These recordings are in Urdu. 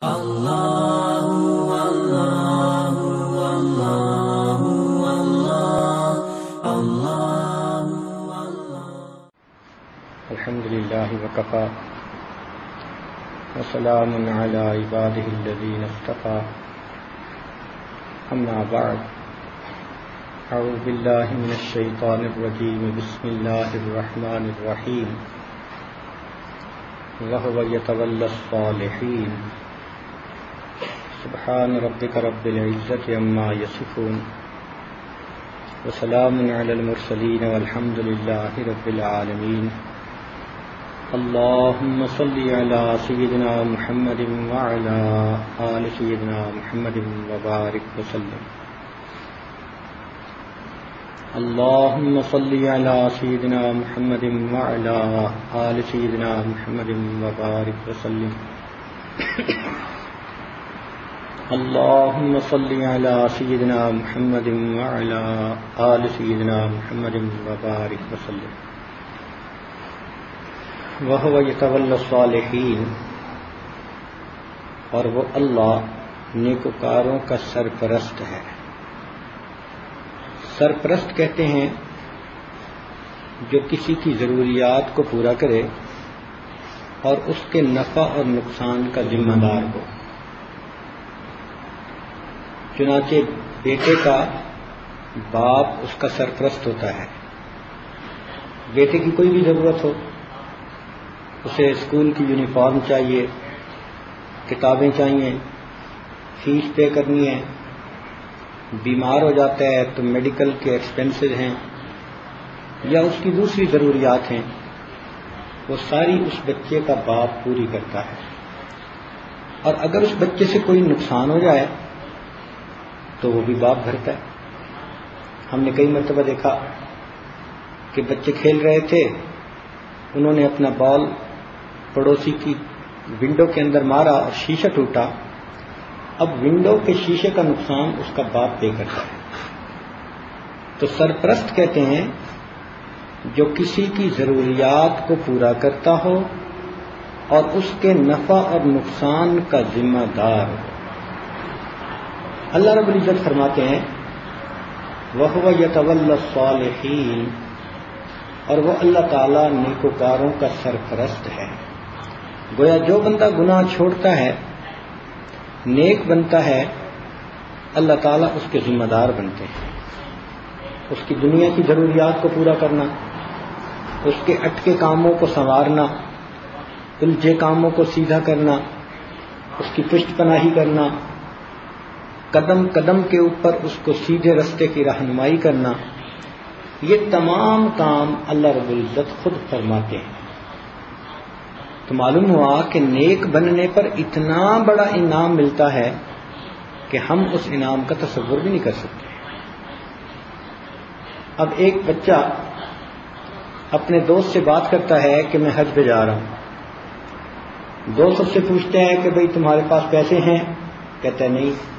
اللہ اللہ اللہ اللہ اللہ الحمد للہ وکفی وسلام علی عبادہ الذین اصطفی اما بعد اعوذ باللہ من الشیطان الرجیم بسم اللہ الرحمن الرحیم وَهُوَ يَتَوَلَّى الصَّالِحِينَ سبحان ربک رب العزة عما یصفون وسلام علی المرسلین والحمد للہ رب العالمین اللہم صلی علی سیدنا محمد وعلی آل سیدنا محمد وبارک وسلم اللہم صلی علی سیدنا محمد وعلی آل سیدنا محمد وبارک وسلم اللہم صلی علی سیدنا محمد وعلی آل سیدنا محمد وبارک وسلم وَهُوَ يَتَوَلَّى الصَّالِحِينَ اور وہ اللہ نیکوکاروں کا سرپرست ہے۔ سرپرست کہتے ہیں جو کسی کی ضروریات کو پورا کرے اور اس کے نفع اور نقصان کا ذمہ دار ہو۔ چنانچہ بیٹے کا باپ اس کا سرپرست ہوتا ہے۔ بیٹے کی کوئی بھی ضرورت ہو، اسے اسکول کی یونیفارم چاہیے، کتابیں چاہیے، فیس پے کرنی ہے، بیمار ہو جاتا ہے تو میڈیکل کے ایکسپینسز ہیں یا اس کی دوسری ضروریات ہیں، وہ ساری اس بچے کا باپ پوری کرتا ہے۔ اور اگر اس بچے سے کوئی نقصان ہو جائے تو وہ بھی باپ بھرتا ہے۔ ہم نے کئی مرتبہ دیکھا کہ بچے کھیل رہے تھے، انہوں نے اپنا بال پڑوسی کی ونڈو کے اندر مارا اور شیشہ ٹوٹا، اب ونڈو کے شیشے کا نقصان اس کا باپ پے کرتا ہے۔ تو سرپرست کہتے ہیں جو کسی کی ضروریات کو پورا کرتا ہو اور اس کے نفع اور نقصان کا ذمہ دار ہو۔ اللہ رب العزت فرماتے ہیں وَهُوَ يَتَوَلَّى الصَّالِحِينَ اور وہ اللہ تعالیٰ نیکوکاروں کا سرپرست ہے۔ گویا جو بندہ گناہ چھوڑتا ہے، نیک بنتا ہے، اللہ تعالیٰ اس کے ذمہ دار بنتے ہیں۔ اس کی دنیا کی ضروریات کو پورا کرنا، اس کے اٹکے کاموں کو سنوارنا، الجھے کاموں کو سیدھا کرنا، اس کی پشت پناہی کرنا، قدم قدم کے اوپر اس کو سیدھے رستے کی رہنمائی کرنا، یہ تمام کام اللہ رب العزت خود فرماتے ہیں۔ تو معلوم ہوا کہ نیک بننے پر اتنا بڑا انعام ملتا ہے کہ ہم اس انعام کا تصور بھی نہیں کر سکتے۔ اب ایک بچہ اپنے دوست سے بات کرتا ہے کہ میں حج پہ جا رہا ہوں۔ دوست اس سے پوچھتے ہیں کہ بھئی تمہارے پاس پیسے ہیں؟ کہتا ہے نہیں۔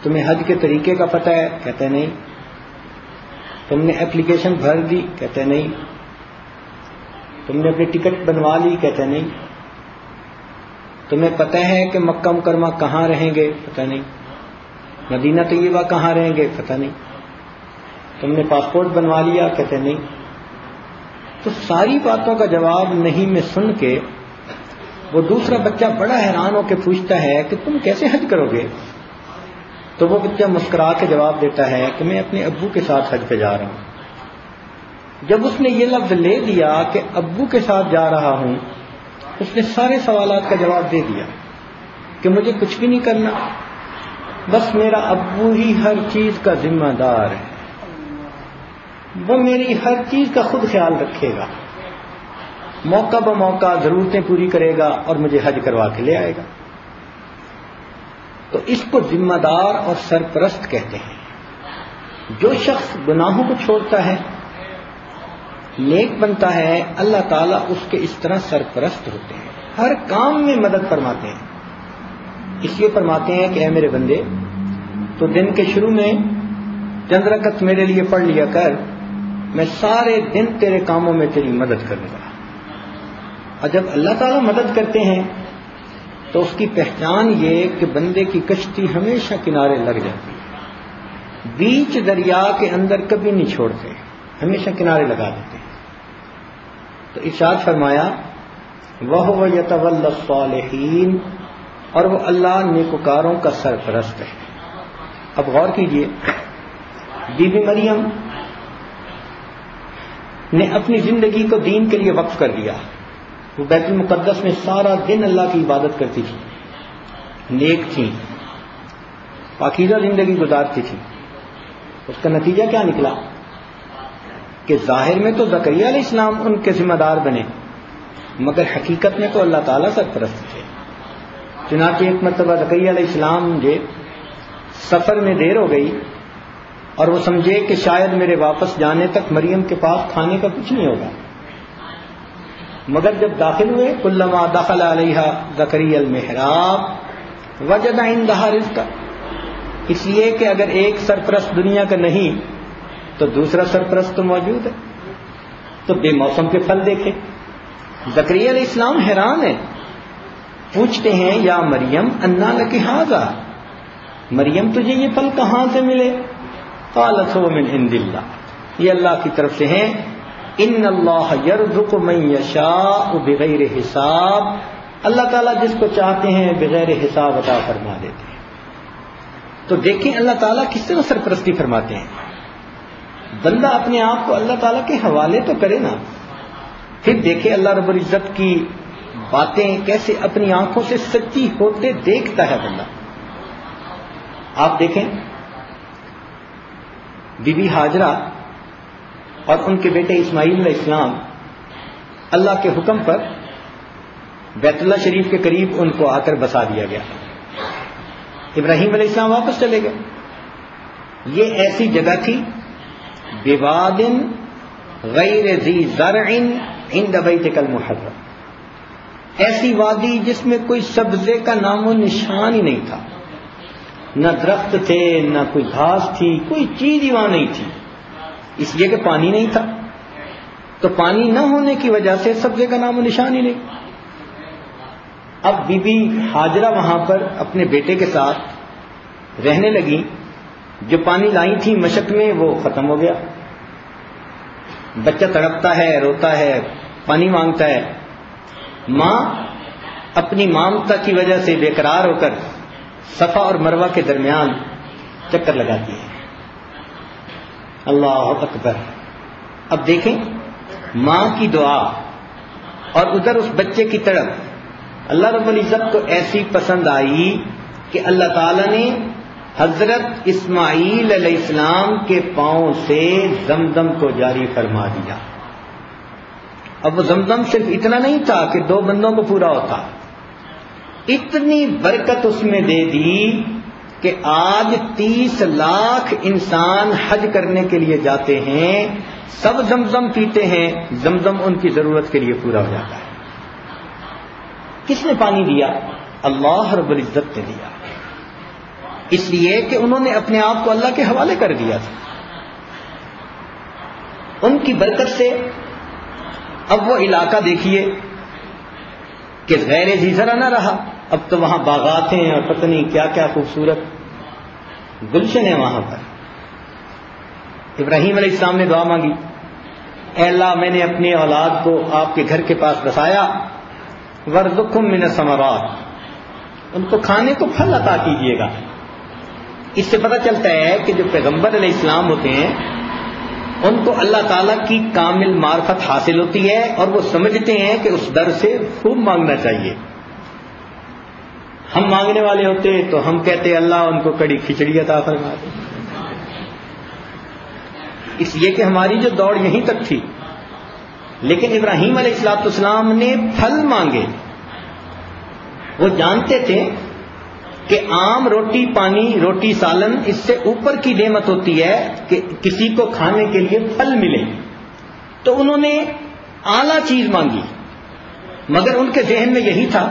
تمہیں حج کے طریقے کا پتہ ہے؟ کہتا ہے نہیں۔ تم نے اپلیکیشن بھر دی؟ کہتا ہے نہیں۔ تم نے اپنی ٹکٹ بنوا لی؟ کہتا ہے نہیں۔ تمہیں پتہ ہے کہ مکہ مکرمہ کہاں رہیں گے؟ پتہ نہیں۔ مدینہ طیبہ کہاں رہیں گے؟ پتہ نہیں۔ تم نے پاسپورٹ بنوا لیا؟ کہتے ہیں نہیں۔ تو ساری باتوں کا جواب نہیں میں سن کے وہ دوسرا بچہ بڑا حیران ہو کے پوچھتا ہے کہ تم کیسے حج کرو گے؟ تو وہ بچہ مسکرا کے جواب دیتا ہے کہ میں اپنے ابو کے ساتھ حج پہ جا رہا ہوں۔ جب اس نے یہ لفظ لے دیا کہ ابو کے ساتھ جا رہا ہوں، اس نے سارے سوالات کا جواب دے دیا کہ مجھے کچھ بھی نہیں کرنا، بس میرا ابو ہی ہر چیز کا ذمہ دار ہے، وہ میری ہر چیز کا خود خیال رکھے گا، موقع بموقع ضرورتیں پوری کرے گا اور مجھے حج کروا کے لے آئے گا۔ تو اس کو ذمہ دار اور سرپرست کہتے ہیں۔ جو شخص گناہوں کو چھوڑتا ہے، نیک بنتا ہے، اللہ تعالیٰ اس کے اس طرح سرپرست ہوتے ہیں، ہر کام میں مدد فرماتے ہیں۔ اس لیے فرماتے ہیں کہ اے میرے بندے، تو دن کے شروع میں چند رکعت میرے لیے پڑھ لیا کر، میں سارے دن تیرے کاموں میں تیری مدد کروں گا۔ اور جب اللہ تعالیٰ مدد کرتے ہیں تو اس کی پہچان یہ کہ بندے کی کشتی ہمیشہ کنارے لگ جاتی ہے، بیچ دریا کے اندر کبھی نہیں چھوڑتے، ہمیشہ کنارے لگا دیتے ہیں۔ تو ارشاد فرمایا وَهُوَ يَتَوَلَّى الصَّالِحِينَ، اور وہ اللہ نیکوکاروں کا سرپرست ہے۔ اب غور کیجئے، بی بی مریم نے اپنی زندگی کو دین کے لیے وقف کر دیا۔ وہ بیت المقدس میں سارا دن اللہ کی عبادت کرتی تھی، نیک تھی، پاکیزہ زندگی گزارتی تھی۔ اس کا نتیجہ کیا نکلا کہ ظاہر میں تو زکریا علیہ السلام ان کے ذمہ دار بنے، مگر حقیقت میں تو اللہ تعالیٰ سرپرست تھے۔ چنانچہ ایک مرتبہ زکریا علیہ السلام سفر میں دیر ہو گئی اور وہ سمجھے کہ شاید میرے واپس جانے تک مریم کے پاس کھانے کا کچھ نہیں ہوگا، مگر جب داخل ہوئے کلما دخل علیہا زکریا المحراب وجد عندہا رزقا، اس لیے کہ اگر ایک سرپرست دنیا کا نہیں تو دوسرا سرپرست تو موجود ہے۔ تو بے موسم کے پھل دیکھے، زکریا علیہ السلام حیران ہے، پوچھتے ہیں یا مریم انا لک ھذا، مریم تجھے یہ پھل کہاں سے ملے؟ قالت هو من عند اللہ، یہ اللہ کی طرف سے ہیں۔ ان اللہ یرزق من یشاء بغیر حساب، اللہ تعالیٰ جس کو چاہتے ہیں بغیر حساب عطا فرما دیتے ہیں۔ تو دیکھیں اللہ تعالیٰ کس طرح سرپرستی فرماتے ہیں۔ بندہ اپنے آپ کو اللہ تعالیٰ کے حوالے تو کرے نا، پھر دیکھیں اللہ رب العزت کی باتیں کیسے اپنی آنکھوں سے سچی ہوتے دیکھتا ہے بندہ۔ آپ دیکھیں بی بی ہاجرہ اور ان کے بیٹے اسماعیل علیہ السلام، اللہ کے حکم پر بیت اللہ شریف کے قریب ان کو آ کر بسا دیا گیا۔ ابراہیم علیہ السلام واپس چلے گئے۔ یہ ایسی جگہ تھی بواد غیر ذی زرع عند بیتک المحرم، ایسی وادی جس میں کوئی سبزے کا نام و نشان ہی نہیں تھا، نہ درخت تھے نہ کوئی گھاس تھی، کوئی چیز ہی وہاں نہیں تھی، اس لیے کہ پانی نہیں تھا۔ تو پانی نہ ہونے کی وجہ سے سبزے کا نام و نشان ہی نہیں۔ اب بی بی ہاجرہ وہاں پر اپنے بیٹے کے ساتھ رہنے لگی، جو پانی لائی تھی مشق میں وہ ختم ہو گیا، بچہ تڑپتا ہے، روتا ہے، پانی مانگتا ہے، ماں اپنی مامتا کی وجہ سے بے قرار ہو کر صفا اور مروہ کے درمیان چکر لگاتی ہے۔ اللہ اکبر۔ اب دیکھیں ماں کی دعا اور ادھر اس بچے کی تڑپ اللہ رب العزت کو ایسی پسند آئی کہ اللہ تعالیٰ نے حضرت اسماعیل علیہ السلام کے پاؤں سے زمزم کو جاری فرما دیا۔ اب وہ زمزم صرف اتنا نہیں تھا کہ 2 بندوں کو پورا ہوتا، اتنی برکت اس میں دے دی کہ آج 30 لاکھ انسان حج کرنے کے لیے جاتے ہیں، سب زمزم پیتے ہیں، زمزم ان کی ضرورت کے لیے پورا ہو جاتا ہے۔ کس نے پانی دیا؟ اللہ رب العزت نے دیا، اس لیے کہ انہوں نے اپنے آپ کو اللہ کے حوالے کر دیا تھا۔ ان کی برکت سے اب وہ علاقہ دیکھیے کہ غیر ذی زرع نہ رہا، اب تو وہاں باغات ہیں اور پتہ نہیں کیا کیا خوبصورت گلشن ہے وہاں پر۔ ابراہیم علیہ السلام نے دعا مانگی، اے اللہ میں نے اپنی اولاد کو آپ کے گھر کے پاس بسایا، وارزقھم من الثمرات، ان کو کھانے کو پھل عطا کیجیے گا۔ اس سے پتہ چلتا ہے کہ جو پیغمبر علیہ السلام ہوتے ہیں ان کو اللہ تعالیٰ کی کامل معرفت حاصل ہوتی ہے اور وہ سمجھتے ہیں کہ اس در سے خوب مانگنا چاہیے۔ ہم مانگنے والے ہوتے تو ہم کہتے اللہ ان کو کڑی کھچڑی عطا فرما دے، اس لیے کہ ہماری جو دوڑ یہیں تک تھی۔ لیکن ابراہیم علیہ السلام نے پھل مانگے، وہ جانتے تھے کہ عام روٹی پانی روٹی سالن اس سے اوپر کی نعمت ہوتی ہے کہ کسی کو کھانے کے لیے پھل ملے، تو انہوں نے اعلیٰ چیز مانگی، مگر ان کے ذہن میں یہی تھا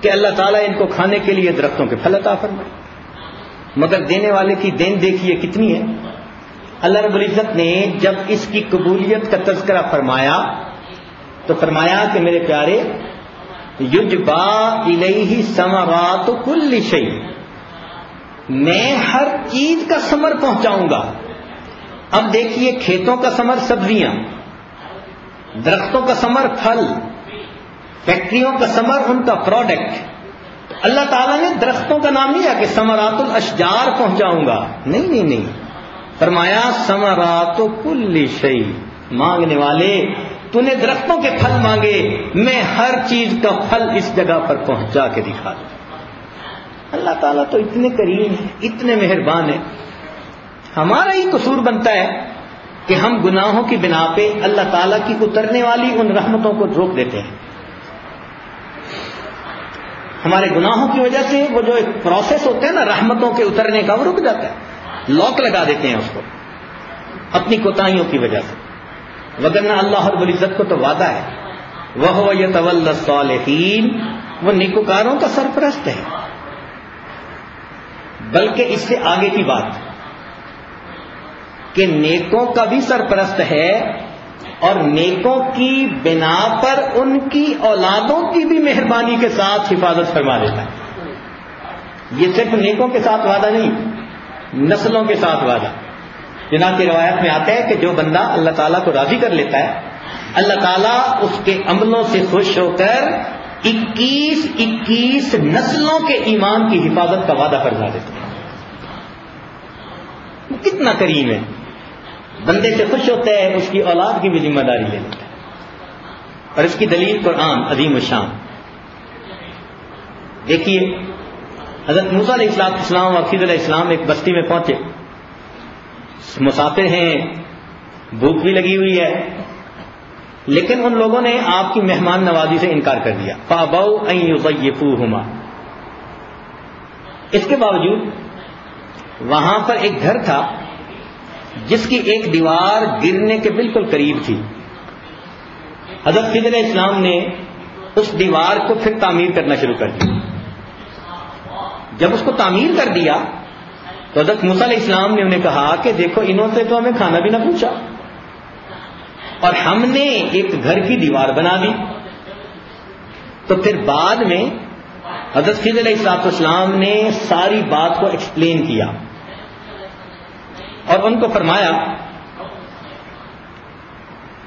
کہ اللہ تعالیٰ ان کو کھانے کے لیے درختوں کے پھل عطا فرمائے، مگر دینے والے کی دین دیکھیے کتنی ہے۔ اللہ رب العزت نے جب اس کی قبولیت کا تذکرہ فرمایا تو فرمایا کہ میرے پیارے یجبا الیہ ثمرات کل شیء، میں ہر چیز کا ثمر پہنچاؤں گا. اب دیکھیے کھیتوں کا ثمر سبزیاں، درختوں کا ثمر پھل، فیکٹریوں کا ثمر ان کا پروڈکٹ. اللہ تعالیٰ نے درختوں کا نام نہیں لیا کہ ثمرات الاشجار پہنچاؤں گا، نہیں، فرمایا ثمرات کل شیء. مانگنے والے تو نے درختوں کے پھل مانگے، میں ہر چیز کا پھل اس جگہ پر پہنچا کے دکھا دوں. اللہ تعالیٰ تو اتنے کریم ہے، اتنے مہربان ہے. ہمارا ہی قصور بنتا ہے کہ ہم گناہوں کی بنا پہ اللہ تعالیٰ کی اترنے والی ان رحمتوں کو روک دیتے ہیں. ہمارے گناہوں کی وجہ سے وہ جو ایک پروسیس ہوتا ہے نا رحمتوں کے اترنے کا، وہ رک جاتا ہے. لاک لگا دیتے ہیں اس کو اپنی کوتاہیوں کی وجہ سے. وگرنہ اللہ رب العزت کو تو وعدہ ہے وَهُوَ يَتَوَلَّى الصَّالِحِينَ، وہ نیکوکاروں کا سرپرست ہے. بلکہ اس سے آگے کی بات کہ نیکوں کا بھی سرپرست ہے اور نیکوں کی بنا پر ان کی اولادوں کی بھی مہربانی کے ساتھ حفاظت فرما دیتا ہے. یہ صرف نیکوں کے ساتھ وعدہ نہیں، نسلوں کے ساتھ وعدہ. جناب کی روایت میں آتا ہے کہ جو بندہ اللہ تعالیٰ کو راضی کر لیتا ہے، اللہ تعالیٰ اس کے عملوں سے خوش ہو کر 21 نسلوں کے ایمان کی حفاظت کا وعدہ فرما دیتا ہے. وہ کتنا کریم ہے، بندے سے خوش ہوتا ہے، اس کی اولاد کی بھی ذمہ داری لے لیتا ہے. اور اس کی دلیل قرآن عظیم الشان. دیکھیے حضرت موسیٰ علیہ السلام اور خضر علیہ السلام ایک بستی میں پہنچے، مسافر ہیں، بھوک بھی لگی ہوئی ہے، لیکن ان لوگوں نے آپ کی مہمان نوازی سے انکار کر دیا. فَأَبَوْا أَن يُضَيِّفُوهُمَا. اس کے باوجود وہاں پر ایک گھر تھا جس کی ایک دیوار گرنے کے بالکل قریب تھی. حضرت خضر علیہ السلام نے اس دیوار کو پھر تعمیر کرنا شروع کر دیا. جب اس کو تعمیر کر دیا تو حضرت موسیٰ علیہ السلام نے انہیں کہا کہ دیکھو انہوں سے تو ہمیں کھانا بھی نہ پوچھا اور ہم نے ایک گھر کی دیوار بنا دی. تو پھر بعد میں حضرت خضر علیہ السلام نے ساری بات کو ایکسپلین کیا اور ان کو فرمایا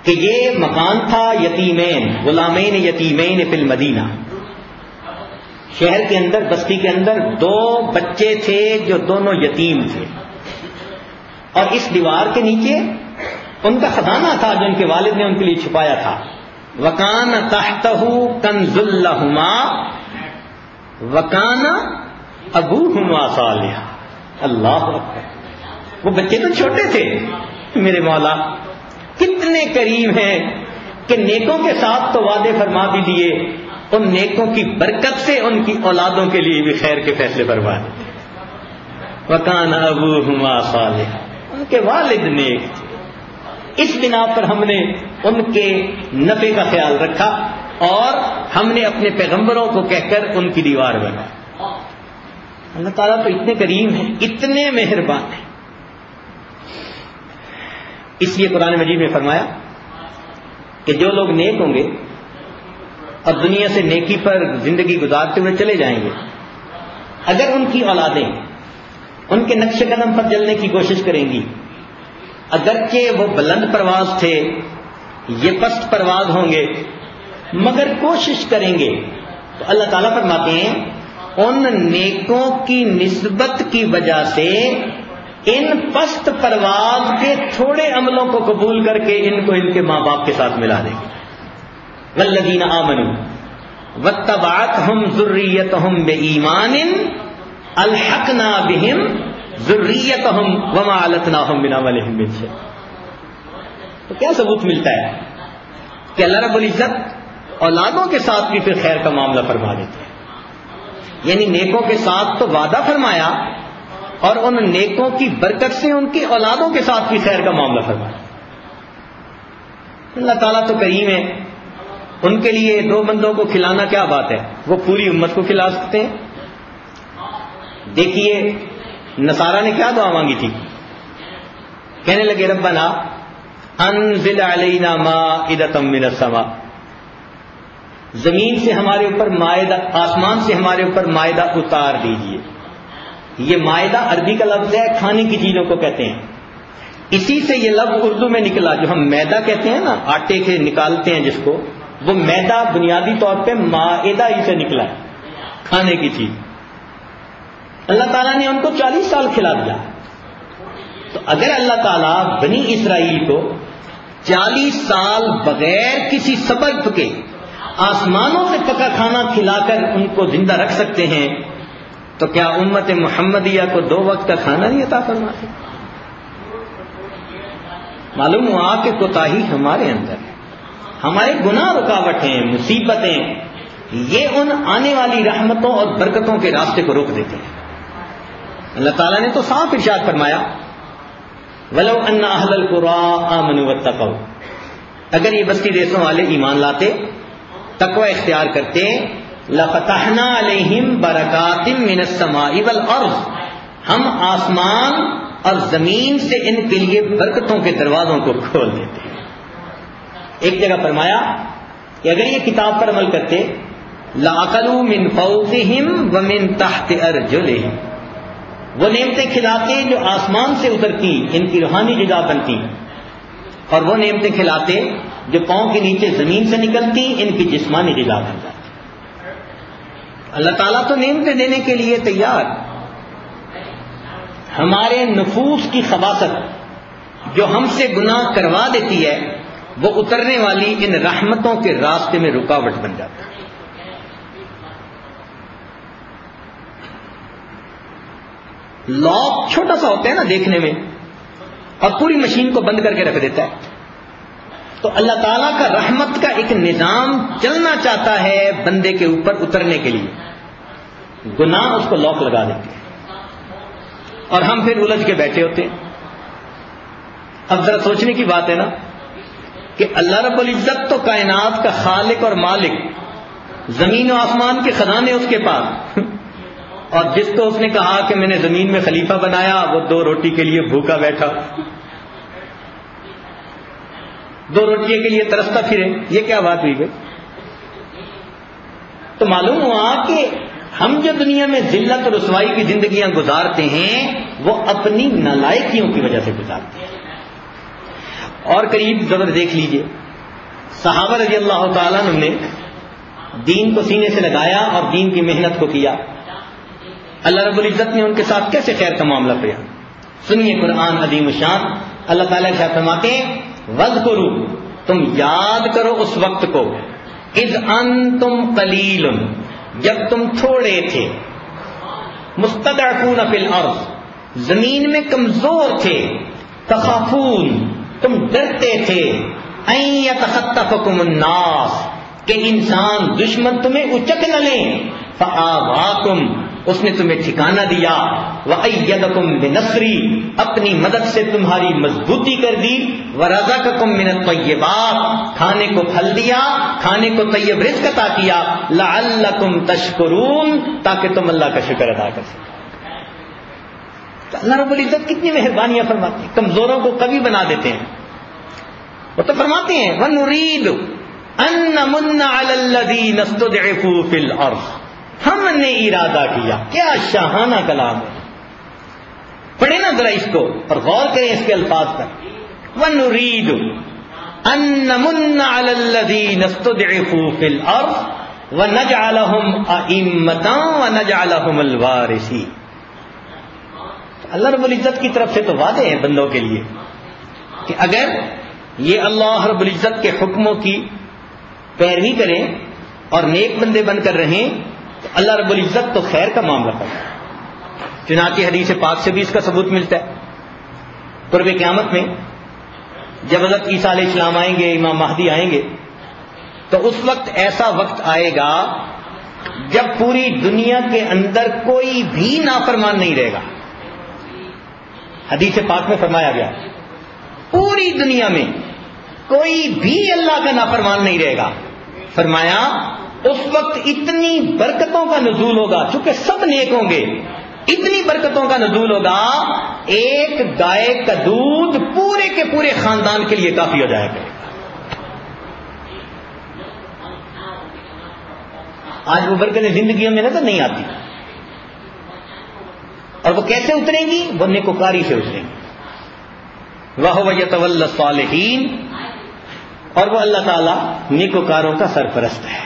کہ یہ مکان تھا یتیمین، غلامین یتیمین فی المدینہ. شہر کے اندر، بستی کے اندر 2 بچے تھے جو دونوں یتیم تھے، اور اس دیوار کے نیچے ان کا خزانہ تھا جو ان کے والد نے ان کے لیے چھپایا تھا. وَكَانَ تَحْتَهُ كَنْزٌ لَهُمَا وَكَانَ أَبُوهُمَا صَالِحًا. اللہ اکبر. وہ بچے تو چھوٹے تھے، میرے مولا کتنے کریم ہیں کہ نیکوں کے ساتھ تو وعدے فرما بھی دیے، ان نیکوں کی برکت سے ان کی اولادوں کے لیے بھی خیر کے فیصلے فرما دیے. وَكَانَ أَبُوهُمَا صَالِحًا، ان کے والد نیک تھے. اس بنا پر ہم نے ان کے نفع کا خیال رکھا اور ہم نے اپنے پیغمبروں کو کہہ کر ان کی دیوار بنائی. اللہ تعالیٰ تو اتنے کریم ہیں، اتنے مہربان ہیں. اس لیے قرآن مجید میں فرمایا کہ جو لوگ نیک ہوں گے اور دنیا سے نیکی پر زندگی گزارتے ہوئے چلے جائیں گے، اگر ان کی اولادیں ان کے نقش قدم پر چلنے کی کوشش کریں گی، اگرچہ وہ بلند پرواز تھے، یہ پست پرواز ہوں گے، مگر کوشش کریں گے، تو اللہ تعالیٰ فرماتے ہیں ان نیکوں کی نسبت کی وجہ سے ان پست پرواز کے تھوڑے عملوں کو قبول کر کے ان کو ان کے ماں باپ کے ساتھ ملا دیں گے. والذین آمنوا واتبعتہم ذریتہم بایمان الحقنا بہم ذریتہم وما علتناہم من عملہم من شیء. تو کیا ثبوت ملتا ہے کہ اللہ رب العزت اولادوں کے ساتھ بھی پھر خیر کا معاملہ فرما دیتے ہیں. یعنی نیکوں کے ساتھ تو وعدہ فرمایا اور ان نیکوں کی برکت سے ان کی اولادوں کے ساتھ بھی خیر کا معاملہ فرمایا. اللہ تعالیٰ تو کریم ہے. ان کے لیے 2 بندوں کو کھلانا کیا بات ہے، وہ پوری امت کو کھلا سکتے ہیں. دیکھیے نصارہ نے کیا دعا مانگی تھی، کہنے لگے ربنا انزل علینا مائدۃ من السماء. زمین سے ہمارے اوپر مائدہ، آسمان سے ہمارے اوپر مائدہ اتار دیجیے. یہ مائدہ عربی کا لفظ ہے، کھانے کی چیزوں کو کہتے ہیں. اسی سے یہ لفظ اردو میں نکلا، جو ہم میدا کہتے ہیں نا، آٹے کے نکالتے ہیں جس کو، وہ میدا بنیادی طور پہ مائدہ ہی سے نکلا ہے، کھانے کی چیز. اللہ تعالیٰ نے ان کو 40 سال کھلا دیا. تو اگر اللہ تعالیٰ بنی اسرائیل کو 40 سال بغیر کسی سبب کے آسمانوں سے پکا کھانا کھلا کر ان کو زندہ رکھ سکتے ہیں، تو کیا امت محمدیہ کو 2 وقت کا کھانا نہیں عطا فرماتے؟ معلوم ہوا کہ کوتاہی ہمارے اندر ہے، ہمارے گناہ رکاوٹیں، مصیبتیں، یہ ان آنے والی رحمتوں اور برکتوں کے راستے کو روک دیتے ہیں. اللہ تعالیٰ نے تو صاف ارشاد فرمایا، وَلَوْ أَنَّ أَهْلَ الْقُرَىٰ آمَنُوا وَاتَّقَوْا، اگر یہ بستی دیسوں والے ایمان لاتے، تقوی اختیار کرتے، لَفَتَحْنَا عَلَيْهِمْ بَرَكَاتٍ مِّنَ السَّمَاءِ وَالْأَرْضِ، ہم آسمان اور زمین سے ان کے لیے برکتوں کے دروازوں کو کھول دیتے ہیں. ایک جگہ فرمایا کہ اگر یہ کتاب پر عمل کرتے، لَأَكَلُوا مِن فَوْقِهِمْ وَمِن تَحْتِ أَرْجُلِهِمْ، وہ نعمتیں کھلاتے جو آسمان سے اترتی، ان کی روحانی غذا بنتی، اور وہ نعمتیں کھلاتے جو پاؤں کے نیچے زمین سے نکلتی، ان کی جسمانی غذا بن جاتی. اللہ تعالیٰ تو نعمتیں دینے کے لیے تیار. ہمارے نفوس کی خباثت جو ہم سے گناہ کروا دیتی ہے، وہ اترنے والی ان رحمتوں کے راستے میں رکاوٹ بن جاتی ہے. لاک چھوٹا سا ہوتا ہے نا دیکھنے میں، اور پوری مشین کو بند کر کے رکھ دیتا ہے. تو اللہ تعالیٰ کا رحمت کا ایک نظام چلنا چاہتا ہے بندے کے اوپر اترنے کے لیے، گناہ اس کو لاک لگا دیتے ہیں اور ہم پھر الجھ کے بیٹھے ہوتے ہیں. اب ذرا سوچنے کی بات ہے نا کہ اللہ رب العزت تو کائنات کا خالق اور مالک، زمین و آسمان کے خزانے اس کے پاس، اور جس کو اس نے کہا کہ میں نے زمین میں خلیفہ بنایا، وہ 2 روٹی کے لیے بھوکا بیٹھا، 2 روٹی کے لیے ترستا پھرے. یہ کیا بات ہوئی گئی؟ تو معلوم ہوا کہ ہم جو دنیا میں ذلت اور رسوائی کی زندگیاں گزارتے ہیں، وہ اپنی نالائکیوں کی وجہ سے گزارتے ہیں. اور قریب ذرا دیکھ لیجئے، صحابہ رضی اللہ تعالیٰ عنہ نے دین کو سینے سے لگایا اور دین کی محنت کو کیا. اللہ رب العزت نے ان کے ساتھ کیسے خیر کا معاملہ کیا. سنیے قرآن عظیم الشان. اللہ تعالیٰ کیا فرماتے ہیں؟ وَاذْكُرُوا، تم یاد کرو اس وقت کو، اذ انتم قلیل، جب تم تھوڑے تھے، مستضعفون فی الارض، زمین میں کمزور تھے، تخافون، تم ڈرتے تھے، ان یتخطفکم الناس، کہ انسان دشمن تمہیں اچک نہ لیں، فآواکم، اس نے تمہیں ٹھکانہ دیا، وَأَيَّدَكُمْ بِنَصْرِهِ، اپنی مدد سے تمہاری مضبوطی کر دی، وَرَزَقَكُمْ مِنَ الطَّيِّبَاتِ، کھانے کو پھل دیا، کھانے کو طیب رزق عطا کیا، لَعَلَّكُمْ تَشْكُرُونَ، تاکہ تم اللہ کا شکر ادا کر سکو. تو اللہ رب العزت کتنی مہربانیاں فرماتے ہیں، کمزوروں کو قوی بنا دیتے ہیں. وہ تو فرماتے ہیں وَنُرِيدُ أَن نَّمُنَّ عَلَى الَّذِينَ اسْتُضْعِفُوا فِي الْأَرْضِ، ہم نے ارادہ کیا. کیا شاہانہ کلام ہے. پڑھیں نا ذرا اس کو اور غور کریں اس کے الفاظ پر. وَنُرِيدُ أَن نَّمُنَّ عَلَى الَّذِينَ اسْتُضْعِفُوا فِي الْأَرْضِ وَنَجْعَلَهُمْ أَئِمَّةً وَنَجْعَلَهُمُ الْوَارِثِينَ. اللہ رب العزت کی طرف سے تو وعدے ہیں بندوں کے لیے کہ اگر یہ اللہ رب العزت کے حکموں کی پیروی کریں اور نیک بندے بن کر رہیں، تو اللہ رب العزت تو خیر کا معاملہ کرتا ہے. چنانچہ حدیث پاک سے بھی اس کا ثبوت ملتا ہے. قرب قیامت میں جب حضرت عیسیٰ علیہ السلام آئیں گے، امام مہدی آئیں گے، تو اس وقت ایسا وقت آئے گا جب پوری دنیا کے اندر کوئی بھی نافرمان نہیں رہے گا. حدیث پاک میں فرمایا گیا پوری دنیا میں کوئی بھی اللہ کا نافرمان نہیں رہے گا. فرمایا اس وقت اتنی برکتوں کا نزول ہوگا، چونکہ سب نیک ہوں گے، اتنی برکتوں کا نزول ہوگا، ایک گائے کا دودھ پورے کے پورے خاندان کے لیے کافی ہو جائے گا. آج وہ برکتیں زندگیوں میں نظر نہیں آتی. اور وہ کیسے اتریں گی؟ وہ نیکوکاری سے اتریں گی. وَهُوَ يَتَوَلَّى الصَّالِحِينَ، اور وہ اللہ تعالیٰ نیکوکاروں کا سرپرست ہے.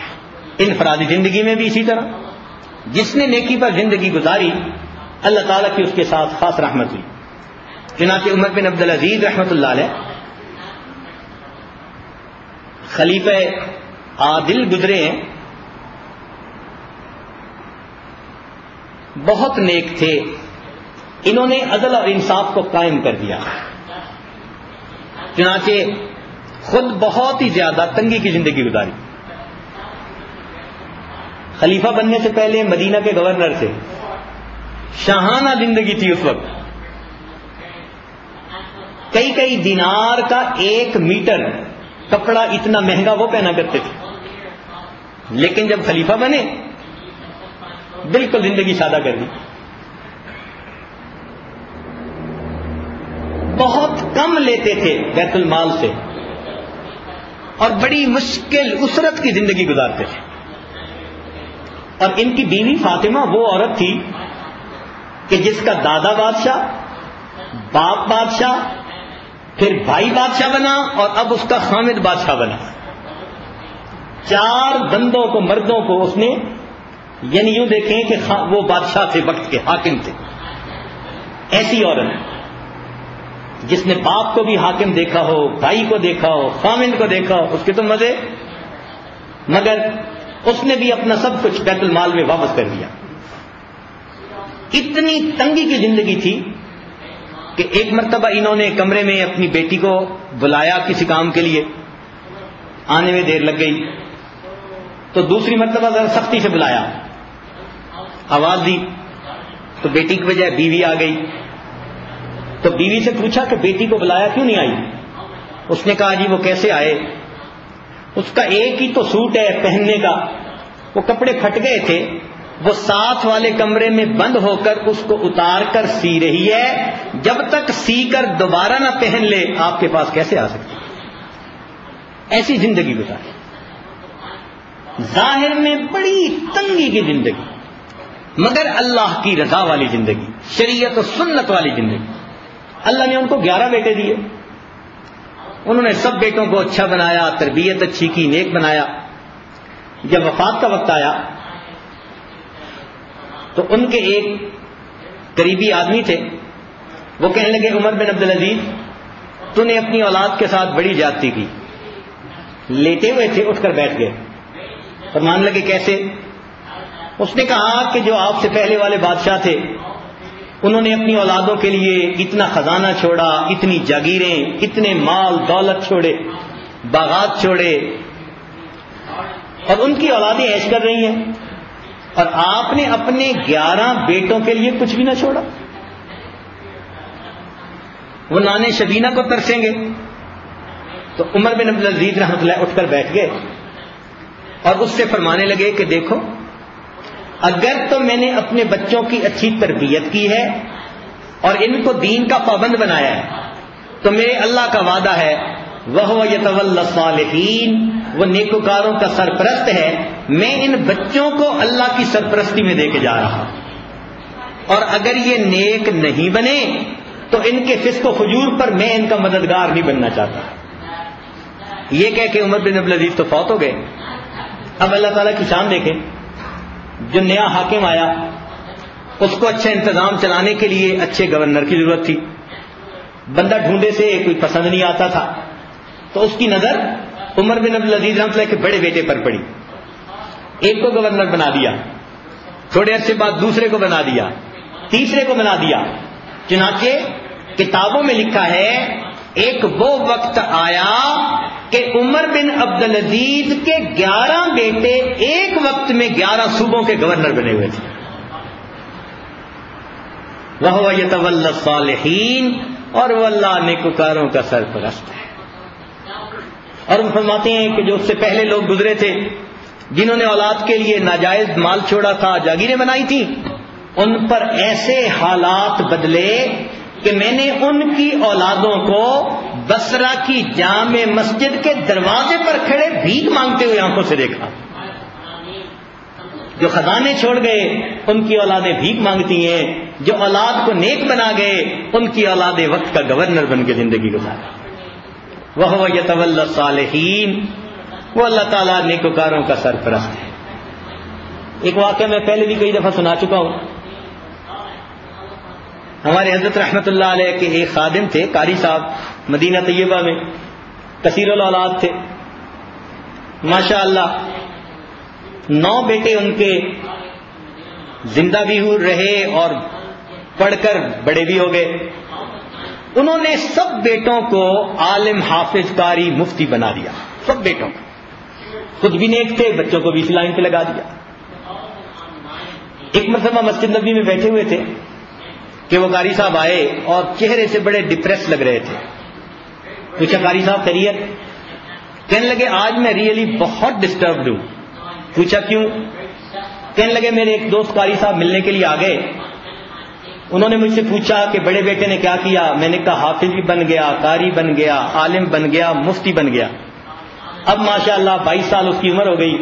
انفرادی زندگی میں بھی اسی طرح جس نے نیکی پر زندگی گزاری اللہ تعالیٰ کی اس کے ساتھ خاص رحمت ہوئی. چنانچہ عمر بن عبدالعزیز رحمۃ اللہ علیہ خلیفہ عادل گزرے ہیں، بہت نیک تھے. انہوں نے عدل اور انصاف کو قائم کر دیا. چنانچہ خود بہت ہی زیادہ تنگی کی زندگی گزاری. خلیفہ بننے سے پہلے مدینہ کے گورنر تھے. شاہانہ زندگی تھی اس وقت. کئی دینار کا 1 میٹر کپڑا اتنا مہنگا وہ پہنا کرتے تھے. لیکن جب خلیفہ بنے بالکل زندگی سادہ کر دی. بہت کم لیتے تھے بیت المال سے اور بڑی مشکل اسرت کی زندگی گزارتے تھے. اور ان کی بیوی فاطمہ وہ عورت تھی کہ جس کا دادا بادشاہ، باپ بادشاہ، پھر بھائی بادشاہ بنا اور اب اس کا خامد بادشاہ بنا. 4 بندوں کو، مردوں کو اس نے، یعنی یوں دیکھیں کہ وہ بادشاہ تھے، وقت کے حاکم تھے. ایسی عورت جس نے باپ کو بھی حاکم دیکھا ہو، بھائی کو دیکھا ہو، خامد کو دیکھا ہو، اس کے تو مزے. مگر اس نے بھی اپنا سب کچھ بیت المال میں واپس کر دیا. اتنی تنگی کی زندگی تھی کہ ایک مرتبہ انہوں نے کمرے میں اپنی بیٹی کو بلایا کسی کام کے لیے، آنے میں دیر لگ گئی. تو دوسری مرتبہ ذرا سختی سے بلایا، آواز دی تو بیٹی کی بجائے بیوی آ گئی. تو بیوی سے پوچھا کہ بیٹی کو بلایا کیوں نہیں آئی؟ اس نے کہا جی وہ کیسے آئے، اس کا ایک ہی تو سوٹ ہے پہننے کا، وہ کپڑے پھٹ گئے تھے، وہ ساتھ والے کمرے میں بند ہو کر اس کو اتار کر سی رہی ہے. جب تک سی کر دوبارہ نہ پہن لے آپ کے پاس کیسے آ سکتی؟ ایسی زندگی گزاری. ظاہر میں بڑی تنگی کی زندگی، مگر اللہ کی رضا والی زندگی، شریعت و سنت والی زندگی. اللہ نے ان کو 11 بیٹے دیے. انہوں نے سب بیٹوں کو اچھا بنایا، تربیت اچھی کی، نیک بنایا. جب وفات کا وقت آیا تو ان کے ایک قریبی آدمی تھے، وہ کہنے لگے عمر بن عبدالعزیز تو نے اپنی اولاد کے ساتھ بڑی زیادتی کی. لیٹے ہوئے تھے، اٹھ کر بیٹھ گئے. فرمانے لگے کیسے؟ اس نے کہا کہ جو آپ سے پہلے والے بادشاہ تھے انہوں نے اپنی اولادوں کے لیے اتنا خزانہ چھوڑا، اتنی جاگیریں، اتنے مال دولت چھوڑے، باغات چھوڑے، اور ان کی اولادیں عیش کر رہی ہیں، اور آپ نے اپنے 11 بیٹوں کے لیے کچھ بھی نہ چھوڑا. وہ نانے شبینہ کو ترسیں گے. تو عمر بن عبدالعزیز رحمۃ اللہ اٹھ کر بیٹھ گئے اور اس سے فرمانے لگے کہ دیکھو، اگر تو میں نے اپنے بچوں کی اچھی تربیت کی ہے اور ان کو دین کا پابند بنایا ہے تو میرے اللہ کا وعدہ ہے وَهُوَ يَتَوَلَّى الصَّالِحِينَ، وہ نیکوکاروں کا سرپرست ہے. میں ان بچوں کو اللہ کی سرپرستی میں دے کے جا رہا ہوں، اور اگر یہ نیک نہیں بنے تو ان کے فسق و فجور پر میں ان کا مددگار نہیں بننا چاہتا. یہ کہہ کے عمر بن عبدالعزیز تو فوت ہو گئے. اب اللہ تعالیٰ کی شان دیکھیں، جو نیا حاکم آیا اس کو اچھا انتظام چلانے کے لیے اچھے گورنر کی ضرورت تھی. بندہ ڈھونڈے سے کوئی پسند نہیں آتا تھا، تو اس کی نظر عمر بن عبدالعزیز رحمۃ اللہ کے بڑے بیٹے پر پڑی. ایک کو گورنر بنا دیا، تھوڑے عرصے بعد دوسرے کو بنا دیا، تیسرے کو بنا دیا. چنانچہ کتابوں میں لکھا ہے ایک وہ وقت آیا کہ عمر بن عبدالعزیز کے 11 بیٹے ایک وقت میں 11 صوبوں کے گورنر بنے ہوئے تھے. وَهُوَ يَتَوَلَّى الصَّالِحِينَ، اور وہ اللہ نیکوکاروں کا سرپرست ہے. اور ہم فرماتے ہیں کہ جو اس سے پہلے لوگ گزرے تھے جنہوں نے اولاد کے لیے ناجائز مال چھوڑا تھا، جاگیریں بنائی تھیں، ان پر ایسے حالات بدلے کہ میں نے ان کی اولادوں کو بصرہ کی جامع مسجد کے دروازے پر کھڑے بھیک مانگتے ہوئے آنکھوں سے دیکھا. جو خزانے چھوڑ گئے ان کی اولادیں بھیک مانگتی ہیں، جو اولاد کو نیک بنا گئے ان کی اولادیں وقت کا گورنر بن کے زندگی گزارا۔ وَهُوَ يَتَوَلَّى الصَّالِحِينَ، وہ اللہ تعالیٰ نیکوکاروں کا سرپرست ہے۔ ایک واقعہ میں پہلے بھی کئی دفعہ سنا چکا ہوں۔ ہمارے حضرت رحمت اللہ علیہ کے ایک خادم تھے، قاری صاحب، مدینہ طیبہ میں، کثیر الاولاد تھے، ماشاء اللہ 9 بیٹے ان کے زندہ بھی رہے اور پڑھ کر بڑے بھی ہو گئے۔ انہوں نے سب بیٹوں کو عالم، حافظ، قاری، مفتی بنا دیا، سب بیٹوں کو۔ خود بھی نیک تھے، بچوں کو بھی اس لائن پہ لگا دیا۔ ایک مرتبہ مسجد نبوی میں بیٹھے ہوئے تھے کہ وہ قاری صاحب آئے اور چہرے سے بڑے ڈپریس لگ رہے تھے۔ پوچھا قاری صاحب خیریت؟ کہنے لگے آج میں ریئلی بہت ڈسٹربڈ ہوں۔ پوچھا کیوں؟ کہنے لگے میرے ایک دوست قاری صاحب ملنے کے لیے آ گئے، انہوں نے مجھ سے پوچھا کہ بڑے بیٹے نے کیا کیا؟ میں نے کہا حافظ بھی بن گیا، قاری بن گیا، عالم بن گیا، مفتی بن گیا۔ اب ماشاءاللہ 22 سال اس کی عمر ہو گئی،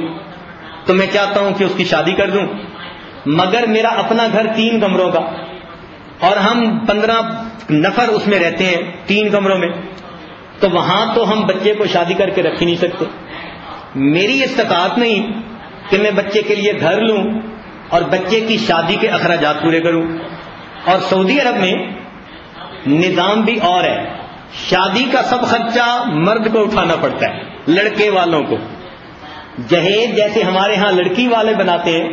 تو میں چاہتا ہوں کہ اس کی شادی کر دوں، مگر میرا اپنا گھر 3 کمروں کا اور ہم 15 نفر اس میں رہتے ہیں 3 کمروں میں، تو وہاں تو ہم بچے کو شادی کر کے رکھ ہی نہیں سکتے۔ میری استطاعت نہیں کہ میں بچے کے لیے گھر لوں اور بچے کی شادی کے اخراجات پورے کروں۔ اور سعودی عرب میں نظام بھی اور ہے، شادی کا سب خرچہ مرد کو اٹھانا پڑتا ہے، لڑکے والوں کو۔ جہیز جیسے ہمارے ہاں لڑکی والے بناتے ہیں،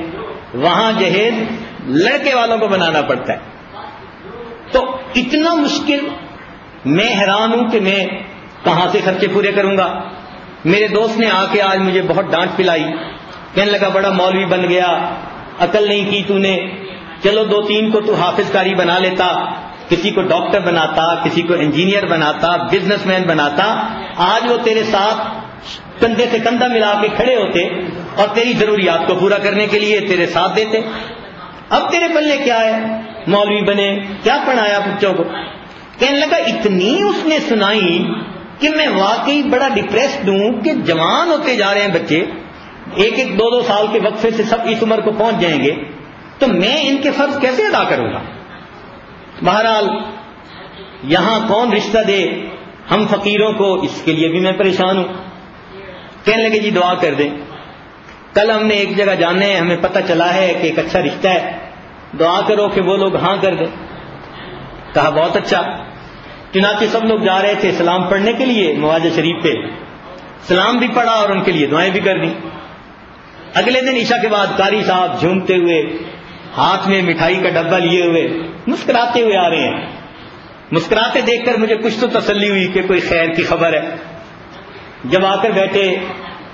وہاں جہیز لڑکے والوں کو بنانا پڑتا ہے۔ تو اتنا مشکل، میں حیران ہوں کہ میں کہاں سے خرچے پورے کروں گا۔ میرے دوست نے آ کے آج مجھے بہت ڈانٹ پلائی، کہنے لگا بڑا مولوی بن گیا، عقل نہیں کی تو نے، چلو 2-3 کو تو حافظ قاری بنا لیتا، کسی کو ڈاکٹر بناتا، کسی کو انجینئر بناتا، بزنس مین بناتا، آج وہ تیرے ساتھ کندھے سے کندھا ملا کے کھڑے ہوتے اور تیری ضروریات کو پورا کرنے کے لیے تیرے ساتھ دیتے۔ اب تیرے پلے کیا ہے؟ مولوی بنے، کیا پڑھایا بچوں کو؟ کہنے لگا اتنی اس نے سنائی کہ میں واقعی بڑا ڈپریسڈ ہوں کہ جوان ہوتے جا رہے ہیں بچے، 1-2 سال کے وقفے سے سب اس عمر کو پہنچ جائیں گے، تو میں ان کے فرض کیسے ادا کروں گا؟ بہرحال یہاں کون رشتہ دے ہم فقیروں کو، اس کے لیے بھی میں پریشان ہوں۔ کہنے لگے جی دعا کر دیں، کل ہم نے ایک جگہ جانا ہے، ہمیں پتہ چلا ہے کہ ایک اچھا رشتہ ہے، دعا کرو کہ وہ لوگ ہاں کر دیں۔ کہا بہت اچھا۔ چنانچہ سب لوگ جا رہے تھے سلام پڑھنے کے لیے مواجہ شریف پہ، سلام بھی پڑھا اور ان کے لیے دعائیں بھی کر دیں۔ اگلے دن عشاء کے بعد قاری صاحب جھومتے ہوئے، ہاتھ میں مٹھائی کا ڈبہ لیے ہوئے، مسکراتے ہوئے آ رہے ہیں۔ مسکراتے دیکھ کر مجھے کچھ تو تسلی ہوئی کہ کوئی خیر کی خبر ہے۔ جب آ کر بیٹھے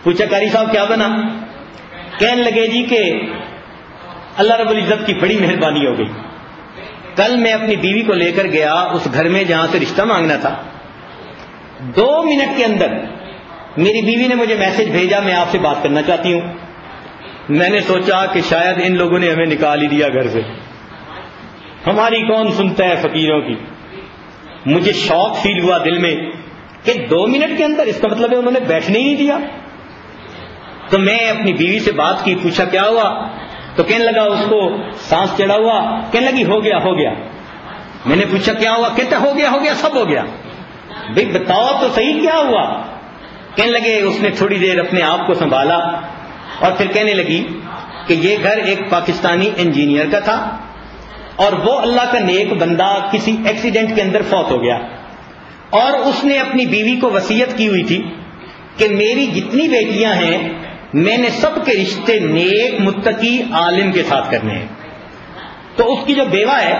پوچھا قاری صاحب کیا بنا؟ کہنے لگے جی کہ اللہ رب العزت کی بڑی مہربانی ہو گئی، کل میں اپنی بیوی کو لے کر گیا اس گھر میں جہاں سے رشتہ مانگنا تھا، 2 منٹ کے اندر میری بیوی نے مجھے میسج بھیجا میں آپ سے بات کرنا چاہتی ہوں۔ میں نے سوچا کہ شاید ان لوگوں نے ہمیں نکال ہی دیا گھر سے، ہماری کون سنتا ہے فقیروں کی۔ مجھے شوق فیل ہوا دل میں کہ 2 منٹ کے اندر، اس کا مطلب ہے انہوں نے بیٹھنے ہی نہیں دیا۔ تو میں اپنی بیوی سے بات کی، پوچھا کیا ہوا؟ تو کہنے لگا اس کو سانس چڑھا ہوا، کہنے لگی ہو گیا ہو گیا۔ میں نے پوچھا کیا ہوا؟ کہتا ہو گیا سب ہو گیا۔ بھئی بتاؤ تو صحیح کیا ہوا؟ کہنے لگے اس نے تھوڑی دیر اپنے آپ کو سنبھالا اور پھر کہنے لگی کہ یہ گھر ایک پاکستانی انجینئر کا تھا اور وہ اللہ کا نیک بندہ کسی ایکسیڈنٹ کے اندر فوت ہو گیا، اور اس نے اپنی بیوی کو وصیت کی ہوئی تھی کہ میری جتنی بیٹیاں ہیں میں نے سب کے رشتے نیک متقی عالم کے ساتھ کرنے ہیں۔ تو اس کی جو بیوہ ہے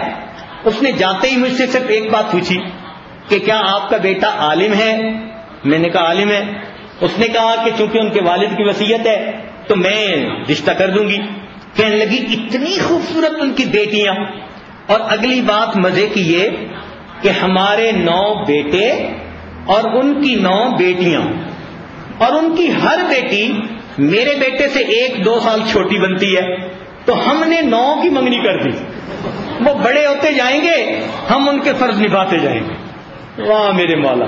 اس نے جاتے ہی مجھ سے صرف ایک بات پوچھی کہ کیا آپ کا بیٹا عالم ہے؟ میں نے کہا عالم ہے۔ اس نے کہا کہ چونکہ ان کے والد کی وصیت ہے تو میں رشتہ کر دوں گی۔ کہنے لگی اتنی خوبصورت ان کی بیٹیاں، اور اگلی بات مزے کی یہ کہ ہمارے 9 بیٹے اور ان کی 9 بیٹیاں، اور ان کی ہر بیٹی میرے بیٹے سے 1-2 سال چھوٹی بنتی ہے، تو ہم نے 9 کی منگنی کر دی۔ وہ بڑے ہوتے جائیں گے، ہم ان کے فرض نبھاتے جائیں گے۔ واہ میرے مولا!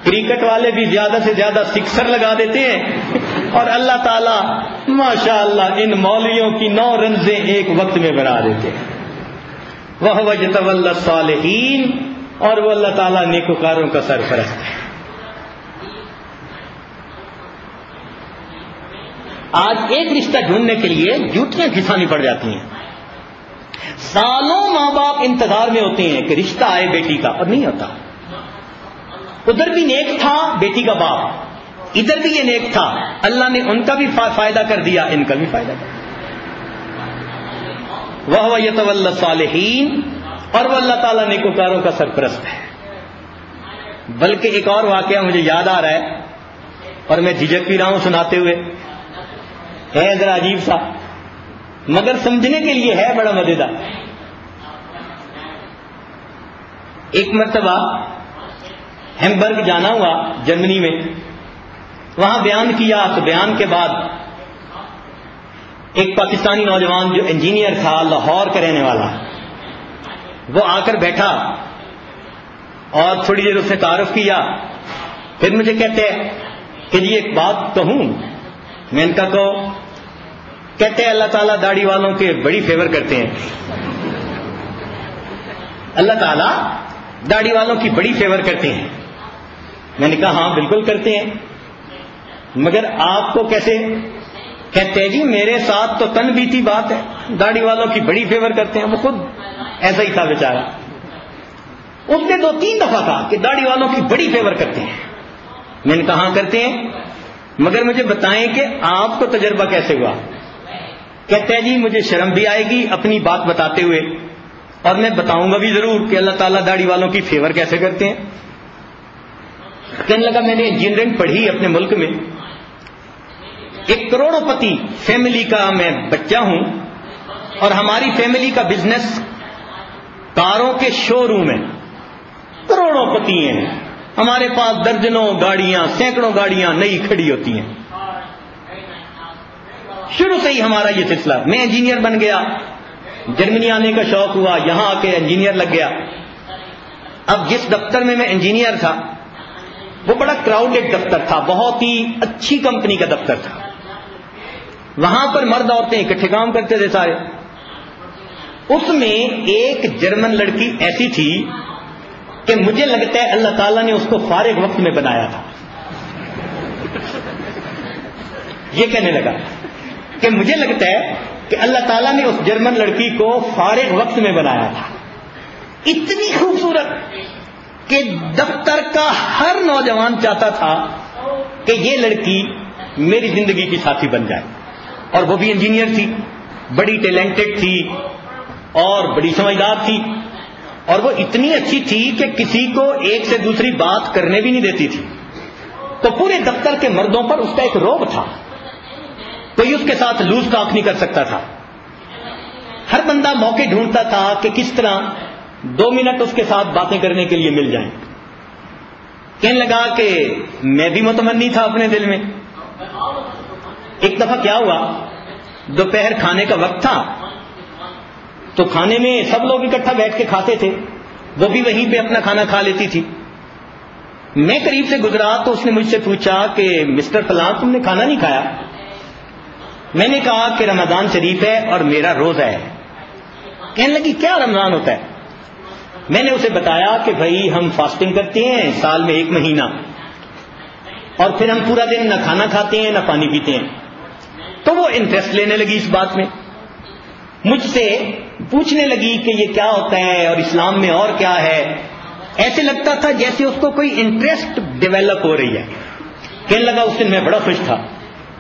کرکٹ والے بھی زیادہ سے زیادہ سکسر لگا دیتے ہیں، اور اللہ تعالیٰ ماشاءاللہ ان مولویوں کی 9 رنزیں ایک وقت میں بنا دیتے ہیں۔ وَهُوَ يَتَوَلَّى الصَّالِحِينَ، اور وہ اللہ تعالیٰ نیکوکاروں کا سرپرست ہے۔ آج ایک رشتہ ڈھونڈنے کے لیے جوتیاں کھسانی پڑ جاتی ہیں، سالوں ماں باپ انتظار میں ہوتے ہیں کہ رشتہ آئے بیٹی کا، اور نہیں ہوتا۔ ادھر بھی نیک تھا بیٹی کا باپ، ادھر بھی یہ نیک تھا، اللہ نے ان کا بھی فائدہ کر دیا، ان کا بھی فائدہ کر دیا۔ وَهُوَ يَتَوَلَّى الصَّالِحِينَ، اور وہ اللہ تعالیٰ نیکوکاروں کا سرپرست ہے۔ بلکہ ایک اور واقعہ مجھے یاد آ رہا ہے، اور میں جھجک بھی رہا ہوں سناتے ہوئے، ہے ذرا عجیب سا، مگر سمجھنے کے لیے ہے بڑا مزیدار۔ ایک مرتبہ ہیمبرگ جانا ہوا جرمنی میں، وہاں بیان کیا، تو بیان کے بعد ایک پاکستانی نوجوان جو انجینئر تھا، لاہور کا رہنے والا، وہ آ کر بیٹھا اور تھوڑی دیر اس نے تعارف کیا، پھر مجھے کہتے ہیں کہ جی ایک بات کہوں؟ میں ان کا کہو؟ کہتے ہیں اللہ تعالیٰ داڑھی والوں کے بڑی فیور کرتے ہیں، اللہ تعالیٰ داڑھی والوں کی بڑی فیور کرتے ہیں۔ میں نے کہا ہاں بالکل کرتے ہیں، مگر آپ کو کیسے؟ کہتے ہیں جی میرے ساتھ تو تن بیتی بات ہے، داڑھی والوں کی بڑی فیور کرتے ہیں۔ وہ خود ایسا ہی تھا بیچارہ، اس نے 2-3 دفعہ کہا کہ داڑھی والوں کی بڑی فیور کرتے ہیں۔ میں نے کہا ہاں کرتے ہیں، مگر مجھے بتائیں کہ آپ کو تجربہ کیسے ہوا؟ کہتے ہیں جی مجھے شرم بھی آئے گی اپنی بات بتاتے ہوئے، اور میں بتاؤں گا بھی ضرور کہ اللہ تعالیٰ داڑھی والوں کی فیور کیسے کرتے ہیں۔ کہنے لگا میں نے انجینئرنگ پڑھی اپنے ملک میں، ایک کروڑوں پتی فیملی کا میں بچہ ہوں، اور ہماری فیملی کا بزنس کاروں کے شو روم ہے، کروڑوں پتی ہیں، ہمارے پاس درجنوں گاڑیاں، سینکڑوں گاڑیاں نئی کھڑی ہوتی ہیں۔ شروع سے ہی ہمارا یہ سلسلہ، میں انجینئر بن گیا، جرمنی آنے کا شوق ہوا، یہاں آ کے انجینئر لگ گیا۔ اب جس دفتر میں میں انجینئر تھا وہ بڑا کراؤڈڈ دفتر تھا، بہت ہی اچھی کمپنی کا دفتر تھا، وہاں پر مرد عورتیں اکٹھے کام کرتے تھے سارے۔ اس میں ایک جرمن لڑکی ایسی تھی کہ مجھے لگتا ہے اللہ تعالیٰ نے اس کو فارغ وقت میں بنایا تھا۔ یہ کہنے لگا کہ مجھے لگتا ہے کہ اللہ تعالیٰ نے اس جرمن لڑکی کو فارغ وقت میں بنایا تھا، اتنی خوبصورت کہ دفتر کا ہر نوجوان چاہتا تھا کہ یہ لڑکی میری زندگی کی ساتھی بن جائے، اور وہ بھی انجینئر تھی، بڑی ٹیلنٹڈ تھی اور بڑی سمجھدار تھی، اور وہ اتنی اچھی تھی کہ کسی کو ایک سے دوسری بات کرنے بھی نہیں دیتی تھی۔ تو پورے دفتر کے مردوں پر اس کا ایک روب تھا، کوئی اس کے ساتھ لوز ٹاک نہیں کر سکتا تھا، ہر بندہ موقع ڈھونڈتا تھا کہ کس طرح 2 منٹ اس کے ساتھ باتیں کرنے کے لیے مل جائیں۔ کہنے لگا کہ میں بھی متمنی تھا اپنے دل میں۔ ایک دفعہ کیا ہوا، دوپہر کھانے کا وقت تھا، تو کھانے میں سب لوگ اکٹھا بیٹھ کے کھاتے تھے، وہ بھی وہیں پہ اپنا کھانا کھا لیتی تھی۔ میں قریب سے گزرا تو اس نے مجھ سے پوچھا کہ مسٹر فلاں تم نے کھانا نہیں کھایا؟ میں نے کہا کہ رمضان شریف ہے اور میرا روزہ ہے۔ کہنے لگی کیا رمضان ہوتا ہے؟ میں نے اسے بتایا کہ بھائی ہم فاسٹنگ کرتے ہیں سال میں 1 مہینہ، اور پھر ہم پورا دن نہ کھانا کھاتے ہیں نہ پانی پیتے ہیں۔ تو وہ انٹرسٹ لینے لگی اس بات میں، مجھ سے پوچھنے لگی کہ یہ کیا ہوتا ہے اور اسلام میں اور کیا ہے۔ ایسے لگتا تھا جیسے اس کو کوئی انٹرسٹ ڈیولپ ہو رہی ہے۔ کہنے لگا اس دن میں بڑا خوش تھا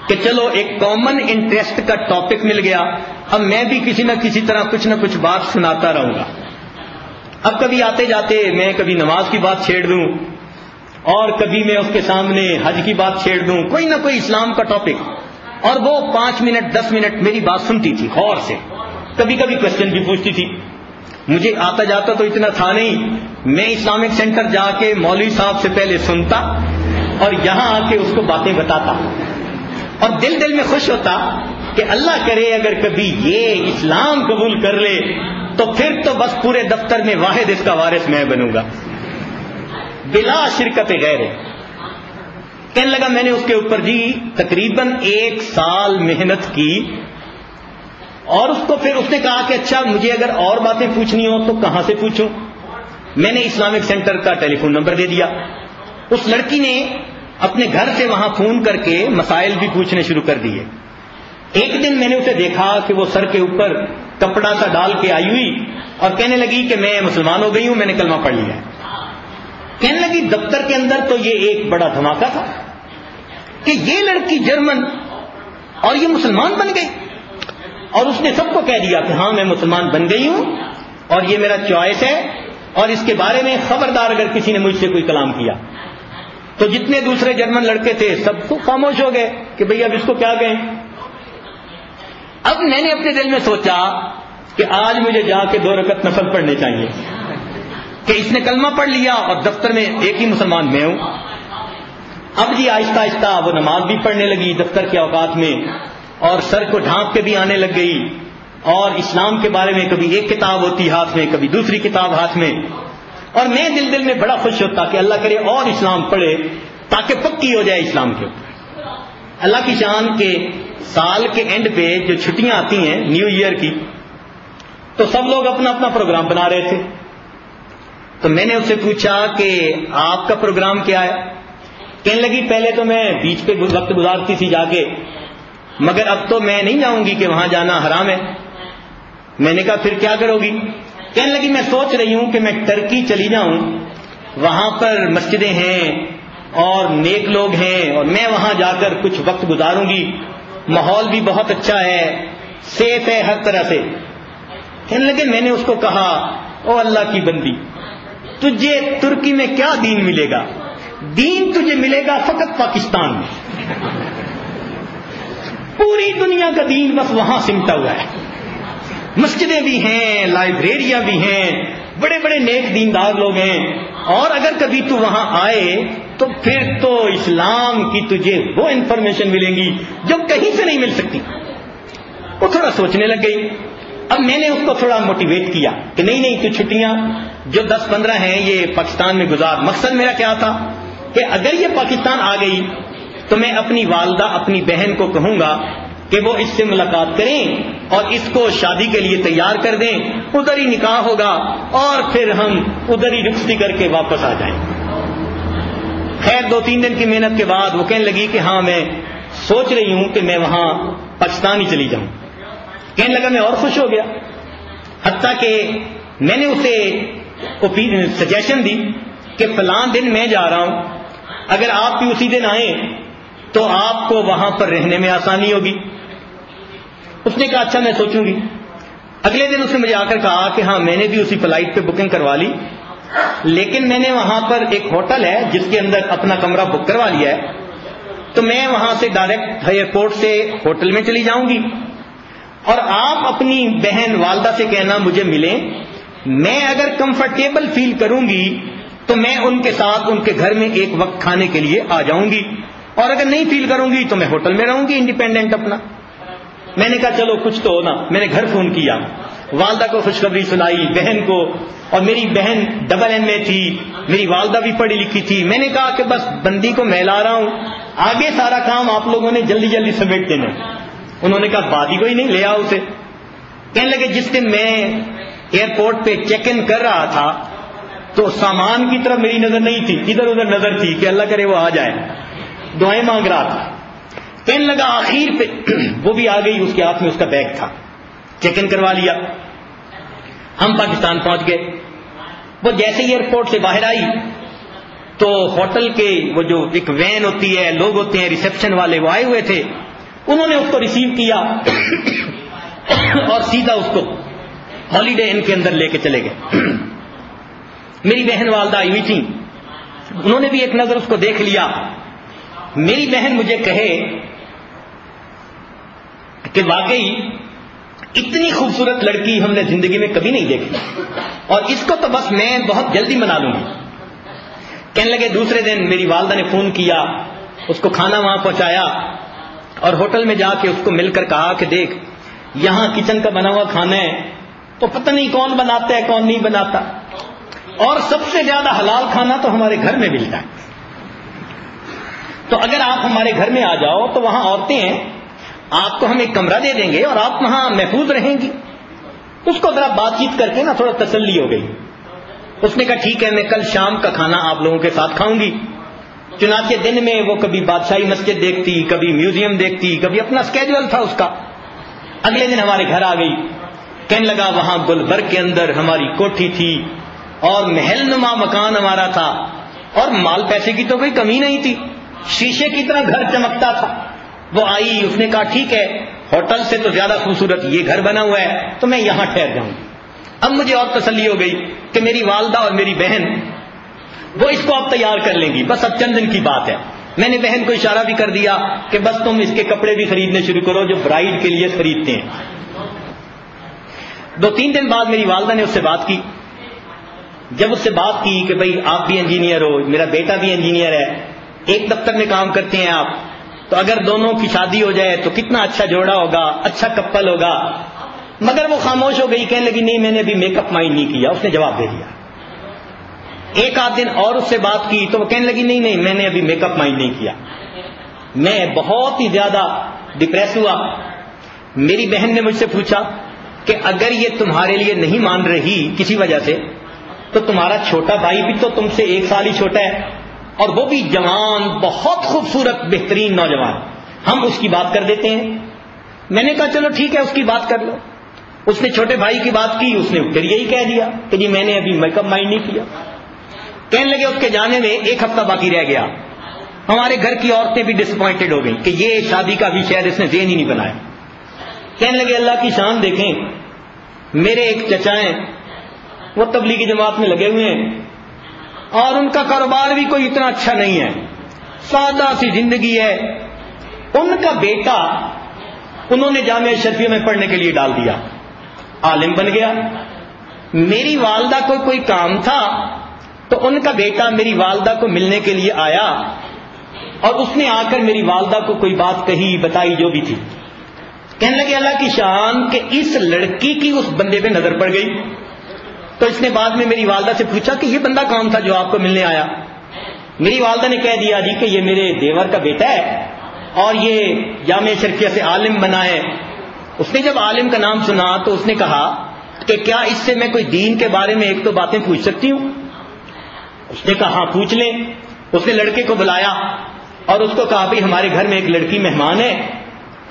کہ چلو ایک کامن انٹرسٹ کا ٹاپک مل گیا، اب میں بھی کسی نہ کسی طرح کچھ نہ کچھ بات سناتا رہوں گا۔ اب کبھی آتے جاتے میں کبھی نماز کی بات چھیڑ دوں، اور کبھی میں اس کے سامنے حج کی بات چھیڑ دوں، کوئی نہ کوئی اسلام کا ٹاپک، اور وہ 5 منٹ 10 منٹ میری بات سنتی تھی غور سے، کبھی کبھی کوشچن بھی پوچھتی تھی۔ مجھے آتا جاتا تو اتنا تھا نہیں، میں اسلامک سینٹر جا کے مولوی صاحب سے پہلے سنتا اور یہاں آ کے اس کو باتیں بتاتا، اور دل دل میں خوش ہوتا کہ اللہ کرے اگر کبھی یہ اسلام قبول کر لے تو پھر تو بس پورے دفتر میں واحد اس کا وارث میں بنوں گا، بلا شرکت غیر۔ کہنے لگا میں نے اس کے اوپر جی تقریباً 1 سال محنت کی، اور اس کو پھر اس نے کہا کہ اچھا مجھے اگر اور باتیں پوچھنی ہو تو کہاں سے پوچھوں؟ میں نے اسلامک سینٹر کا ٹیلی فون نمبر دے دیا. اس لڑکی نے اپنے گھر سے وہاں فون کر کے مسائل بھی پوچھنے شروع کر دیے. ایک دن میں نے اسے دیکھا کہ وہ سر کے اوپر کپڑا سا ڈال کے آئی ہوئی اور کہنے لگی کہ میں مسلمان ہو گئی ہوں، میں نے کلمہ پڑھ لیا. کہنے لگی دفتر کے اندر تو یہ ایک بڑا دھماکہ تھا کہ یہ لڑکی جرمن اور یہ مسلمان بن گئی، اور اس نے سب کو کہہ دیا کہ ہاں میں مسلمان بن گئی ہوں اور یہ میرا چوائس ہے، اور اس کے بارے میں خبردار اگر کسی نے مجھ سے کوئی کلام کیا. تو جتنے دوسرے جرمن لڑکے تھے سب کو خاموش ہو گئے کہ بھئی اب اس کو کیا کہیں. اب میں نے اپنے دل میں سوچا کہ آج مجھے جا کے 2 رکعت نفل پڑھنے چاہیے کہ اس نے کلمہ پڑھ لیا اور دفتر میں ایک ہی مسلمان میں ہوں. اب جی آہستہ آہستہ وہ نماز بھی پڑھنے لگی دفتر کے اوقات میں، اور سر کو ڈھانپ کے بھی آنے لگ گئی، اور اسلام کے بارے میں کبھی ایک کتاب ہوتی ہاتھ میں، کبھی دوسری کتاب ہاتھ میں. اور میں دل میں بڑا خوش ہوتا کہ اللہ کرے اور اسلام پڑھے تاکہ پکی ہو جائے اسلام کے اوپر. اللہ کی شان کے سال کے اینڈ پہ جو چھٹیاں آتی ہیں نیو ایئر کی، تو سب لوگ اپنا اپنا پروگرام بنا رہے تھے. تو میں نے اس سے پوچھا کہ آپ کا پروگرام کیا ہے؟ کہنے لگی پہلے تو میں بیچ پہ وقت گزارتی تھی جا کے، مگر اب تو میں نہیں جاؤں گی کہ وہاں جانا حرام ہے. میں نے کہا پھر کیا کرو گی؟ کہنے لگی میں سوچ رہی ہوں کہ میں ٹرکی چلی جاؤں، وہاں پر مسجدیں ہیں اور نیک لوگ ہیں، اور میں وہاں جا کر کچھ وقت گزاروں گی، ماحول بھی بہت اچھا ہے، سیف ہے ہر طرح سے. کہنے لگے میں نے اس کو کہا او اللہ کی بندی، تجھے ترکی میں کیا دین ملے گا؟ دین تجھے ملے گا فقط پاکستان میں. پوری دنیا کا دین بس وہاں سمٹا ہوا ہے، مسجدیں بھی ہیں، لائبریریاں بھی ہیں، بڑے بڑے نیک دیندار لوگ ہیں، اور اگر کبھی تو وہاں آئے تو پھر تو اسلام کی تجھے وہ انفارمیشن ملیں گی جو کہیں سے نہیں مل سکتی. وہ تھوڑا سوچنے لگ گئی. اب میں نے اس کو تھوڑا موٹیویٹ کیا کہ نہیں تو چھٹیاں جو 10-15 ہیں یہ پاکستان میں گزار. مقصد میرا کیا تھا کہ اگر یہ پاکستان آ گئی تو میں اپنی والدہ اپنی بہن کو کہوں گا کہ وہ اس سے ملاقات کریں اور اس کو شادی کے لیے تیار کر دیں، ادھر ہی نکاح ہوگا اور پھر ہم ادھر ہی رخصتی کر کے واپس آ جائیں. خیر 2-3 دن کی محنت کے بعد وہ کہنے لگی کہ ہاں میں سوچ رہی ہوں کہ میں وہاں پاکستان ہی چلی جاؤں. کہنے لگا میں اور خوش ہو گیا، حتیٰ کہ میں نے اسے سجیشن دی کہ فلاں دن میں جا رہا ہوں، اگر آپ بھی اسی دن آئیں تو آپ کو وہاں پر رہنے میں آسانی ہوگی. اس نے کہا اچھا میں سوچوں گی. اگلے دن اس نے مجھے آ کر کہا کہ ہاں میں نے بھی اسی فلائٹ پہ بکنگ کروا لی، لیکن میں نے وہاں پر ایک ہوٹل ہے جس کے اندر اپنا کمرہ بک کروا لیا ہے، تو میں وہاں سے ڈائریکٹ ایئرپورٹ سے ہوٹل میں چلی جاؤں گی، اور آپ اپنی بہن والدہ سے کہنا مجھے ملیں. میں اگر کمفرٹیبل فیل کروں گی تو میں ان کے ساتھ ان کے گھر میں ایک وقت کھانے کے لیے آ جاؤں گی، اور اگر نہیں فیل کروں گی تو میں ہوٹل میں رہوں گی انڈیپینڈنٹ اپنا. میں نے کہا چلو کچھ تو ہونا. میں نے گھر فون کیا، والدہ کو خوشخبری سنائی، بہن کو، اور میری بہن AA تھی، میری والدہ بھی پڑھی لکھی تھی. میں نے کہا کہ بس بندی کو میں لا رہا ہوں، آگے سارا کام آپ لوگوں نے جلدی جلدی سمیٹ دینا. انہوں نے کہا بات ہی کوئی نہیں، لے آؤ اسے. کہنے لگے جس دن میں ایئرپورٹ پہ چیک ان کر رہا تھا تو سامان کی طرف میری نظر نہیں تھی، ادھر ادھر نظر تھی کہ اللہ کرے وہ آ جائے، دعائیں مانگ رہا تھا. کہنے لگا آخر پہ وہ بھی آ گئی، اس کے ہاتھ میں اس کا بیگ تھا، چیک ان کروا لیا. ہم پاکستان پہنچ گئے. وہ جیسے ہی ایئرپورٹ سے باہر آئی تو ہوٹل کے وہ جو ایک وین ہوتی ہے، لوگ ہوتے ہیں ریسیپشن والے، وہ آئے ہوئے تھے. انہوں نے اس کو ریسیو کیا اور سیدھا اس کو ہالیڈے ان کے اندر لے کے چلے گئے. میری بہن والدہ آئی ہوئی تھی، انہوں نے بھی ایک نظر اس کو دیکھ لیا. میری بہن مجھے کہے کہ واقعی اتنی خوبصورت لڑکی ہم نے زندگی میں کبھی نہیں دیکھی، اور اس کو تو بس میں بہت جلدی منا لوں گی. کہنے لگے دوسرے دن میری والدہ نے فون کیا، اس کو کھانا وہاں پہنچایا، اور ہوٹل میں جا کے اس کو مل کر کہا کہ دیکھ یہاں کچن کا بنا ہوا کھانا ہے تو پتہ نہیں کون بناتا ہے کون نہیں بناتا، اور سب سے زیادہ حلال کھانا تو ہمارے گھر میں ملتا ہے. تو اگر آپ ہمارے گھر میں آ جاؤ تو وہاں عورتیں ہیں, آپ کو ہم ایک کمرہ دے دیں گے اور آپ وہاں محفوظ رہیں گی. اس کو ذرا بات چیت کر کے نا تھوڑا تسلی ہو گئی. اس نے کہا ٹھیک ہے, میں کل شام کا کھانا آپ لوگوں کے ساتھ کھاؤں گی. چنانچہ دن میں وہ کبھی بادشاہی مسجد دیکھتی, کبھی میوزیم دیکھتی, کبھی اپنا اسکیجول تھا اس کا. اگلے دن ہمارے گھر آ گئی. کہنے لگا وہاں گلبرگ کے اندر ہماری کوٹھی تھی اور محل نما مکان ہمارا تھا اور مال پیسے کی تو کوئی کمی نہیں تھی, شیشے کی طرح گھر چمکتا تھا. وہ آئی, اس نے کہا ٹھیک ہے, ہوٹل سے تو زیادہ خوبصورت یہ گھر بنا ہوا ہے تو میں یہاں ٹھہر جاؤں گی. اب مجھے اور تسلی ہو گئی کہ میری والدہ اور میری بہن وہ اس کو اب تیار کر لیں گی, بس اب چند دن کی بات ہے. میں نے بہن کو اشارہ بھی کر دیا کہ بس تم اس کے کپڑے بھی خریدنے شروع کرو جو برائڈ کے لیے خریدتے ہیں. 2-3 دن بعد میری والدہ نے اس سے بات کی. جب اس سے بات کی کہ بھئی آپ بھی انجینئر ہو, میرا بیٹا بھی انجینئر ہے, ایک دفتر میں کام کرتے ہیں آپ, تو اگر دونوں کی شادی ہو جائے تو کتنا اچھا جوڑا ہوگا, اچھا کپل ہوگا. مگر وہ خاموش ہو گئی, کہنے لگی نہیں میں نے ابھی میک اپ مائنڈ نہیں کیا. اس نے جواب دے دیا. ایک آدھ دن اور اس سے بات کی تو وہ کہنے لگی نہیں میں نے ابھی میک اپ مائنڈ نہیں کیا. میں بہت ہی زیادہ ڈپریس ہوا. میری بہن نے مجھ سے پوچھا کہ اگر یہ تمہارے لیے نہیں مان رہی کسی وجہ سے تو تمہارا چھوٹا بھائی بھی تو تم سے 1 سال ہی چھوٹا ہے اور وہ بھی جوان, بہت خوبصورت بہترین نوجوان, ہم اس کی بات کر دیتے ہیں. میں نے کہا چلو ٹھیک ہے اس کی بات کر لو. اس نے چھوٹے بھائی کی بات کی, اس نے پھر یہی کہہ دیا کہ جی میں نے ابھی میک اپ مائنڈ نہیں کیا. کہنے لگے اس کے جانے میں 1 ہفتہ باقی رہ گیا. ہمارے گھر کی عورتیں بھی ڈس اپوائنٹڈ ہو گئیں کہ یہ شادی کا بھی شاید اس نے ذہن ہی نہیں بنایا. کہنے لگے اللہ کی شان دیکھیں, میرے ایک چچا ہیں وہ تبلیغی جماعت میں لگے ہوئے ہیں اور ان کا کاروبار بھی کوئی اتنا اچھا نہیں ہے, سادہ سی زندگی ہے. ان کا بیٹا انہوں نے جامعہ اشرفیہ میں پڑھنے کے لیے ڈال دیا, عالم بن گیا. میری والدہ کو کوئی کام تھا تو ان کا بیٹا میری والدہ کو ملنے کے لیے آیا اور اس نے آ کر میری والدہ کو کوئی بات کہی, بتائی جو بھی تھی. کہنے لگے اللہ کی شان کہ اس لڑکی کی اس بندے پہ نظر پڑ گئی. تو اس نے بعد میں میری والدہ سے پوچھا کہ یہ بندہ کون تھا جو آپ کو ملنے آیا. میری والدہ نے کہہ دیا جی کہ یہ میرے دیور کا بیٹا ہے اور یہ جامعہ شرفیہ سے عالم بنا ہے. اس نے جب عالم کا نام سنا تو اس نے کہا کہ کیا اس سے میں کوئی دین کے بارے میں 1-2 باتیں پوچھ سکتی ہوں. اس نے کہا ہاں پوچھ لیں. اس نے لڑکے کو بلایا اور اس کو کہا بھائی ہمارے گھر میں ایک لڑکی مہمان ہے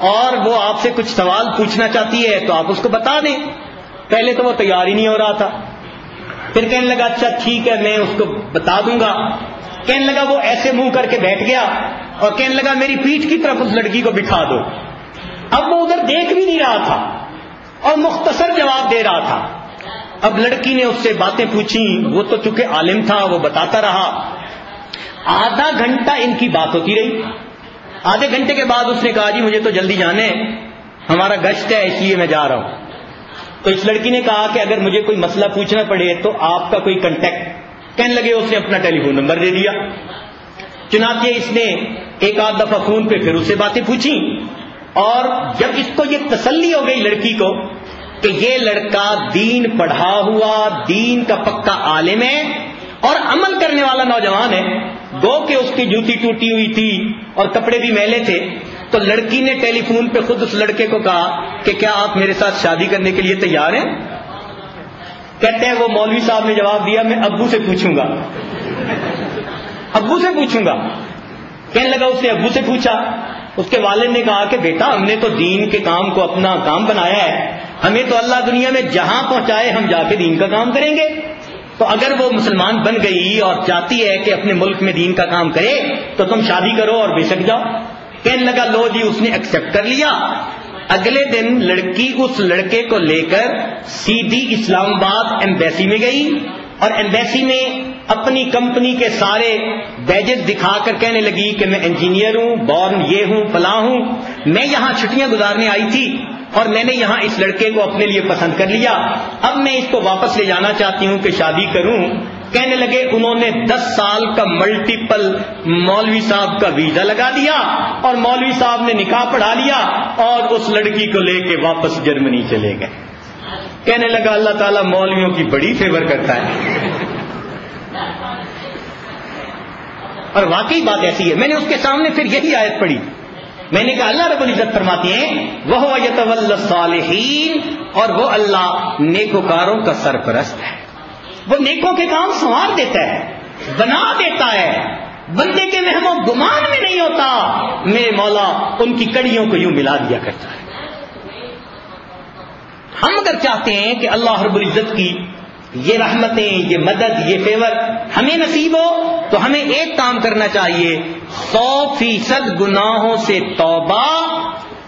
اور وہ آپ سے کچھ سوال پوچھنا چاہتی ہے تو آپ اس کو بتا دیں. پہلے تو وہ تیار ہی نہیں ہو رہا تھا. پھر کہنے لگا اچھا ٹھیک ہے میں اس کو بتا دوں گا. کہنے لگا وہ ایسے منہ کر کے بیٹھ گیا اور کہنے لگا میری پیٹھ کی طرف اس لڑکی کو بٹھا دو. اب وہ ادھر دیکھ بھی نہیں رہا تھا اور مختصر جواب دے رہا تھا. اب لڑکی نے اس سے باتیں پوچھی, وہ تو چونکہ عالم تھا وہ بتاتا رہا. آدھا گھنٹہ ان کی بات ہوتی رہی. آدھے گھنٹے کے بعد اس نے کہا جی مجھے تو جلدی جانا ہے, ہمارا گشت ہے اس لیے میں جا رہا ہوں. تو اس لڑکی نے کہا کہ اگر مجھے کوئی مسئلہ پوچھنا پڑے تو آپ کا کوئی کنٹیکٹ. کہنے لگے اس نے اپنا ٹیلی فون نمبر دے دیا. چنانچہ اس نے 1-8 دفعہ فون پہ پھر اس سے باتیں پوچھی اور جب اس کو یہ تسلی ہو گئی لڑکی کو کہ یہ لڑکا دین پڑھا ہوا, دین کا پکا عالم ہے اور عمل کرنے والا نوجوان ہے, گو کہ اس کی جوتی ٹوٹی ہوئی تھی اور کپڑے بھی میلے تھے, تو لڑکی نے ٹیلی فون پہ خود اس لڑکے کو کہا کہ کیا آپ میرے ساتھ شادی کرنے کے لیے تیار ہیں. کہتے ہیں وہ مولوی صاحب نے جواب دیا میں ابو سے پوچھوں گا, ابو سے پوچھوں گا. کہنے لگا اس نے ابو سے پوچھا. اس کے والد نے کہا کہ بیٹا ہم نے تو دین کے کام کو اپنا کام بنایا ہے, ہمیں تو اللہ دنیا میں جہاں پہنچائے ہم جا کے دین کا کام کریں گے. تو اگر وہ مسلمان بن گئی اور چاہتی ہے کہ اپنے ملک میں دین کا کام کرے تو تم شادی کرو اور بے شک جاؤ. کہنے لگا لو جی, اس نے ایکسپٹ کر لیا. اگلے دن لڑکی اس لڑکے کو لے کر سیدھی اسلام آباد ایمبیسی میں گئی اور ایمبیسی میں اپنی کمپنی کے سارے بیجز دکھا کر کہنے لگی کہ میں انجینئر ہوں, بورن یہ ہوں فلاں ہوں, میں یہاں چھٹیاں گزارنے آئی تھی اور میں نے یہاں اس لڑکے کو اپنے لیے پسند کر لیا, اب میں اس کو واپس لے جانا چاہتی ہوں کہ شادی کروں. کہنے لگے انہوں نے 10 سال کا ملٹیپل مولوی صاحب کا ویزا لگا دیا اور مولوی صاحب نے نکاح پڑھا لیا اور اس لڑکی کو لے کے واپس جرمنی چلے گئے. کہنے لگا اللہ تعالیٰ مولویوں کی بڑی فیور کرتا ہے. اور واقعی بات ایسی ہے. میں نے اس کے سامنے پھر یہی آیت پڑھی. میں نے کہا اللہ رب العزت فرماتے ہیں وَهُوَ يَتَوَلَّى الصَّالِحِينَ، اور وہ اللہ نیکوکاروں کا سرپرست ہے. وہ نیکوں کے کام سنوار دیتا ہے، بنا دیتا ہے. بندے کے وہم و گمان میں نہیں ہوتا. میرے مولا ان کی کڑیوں کو یوں ملا دیا کرتا ہے. ہم اگر چاہتے ہیں کہ اللہ رب العزت کی یہ رحمتیں، یہ مدد، یہ فیور ہمیں نصیب ہو، تو ہمیں ایک کام کرنا چاہیے، 100% گناہوں سے توبہ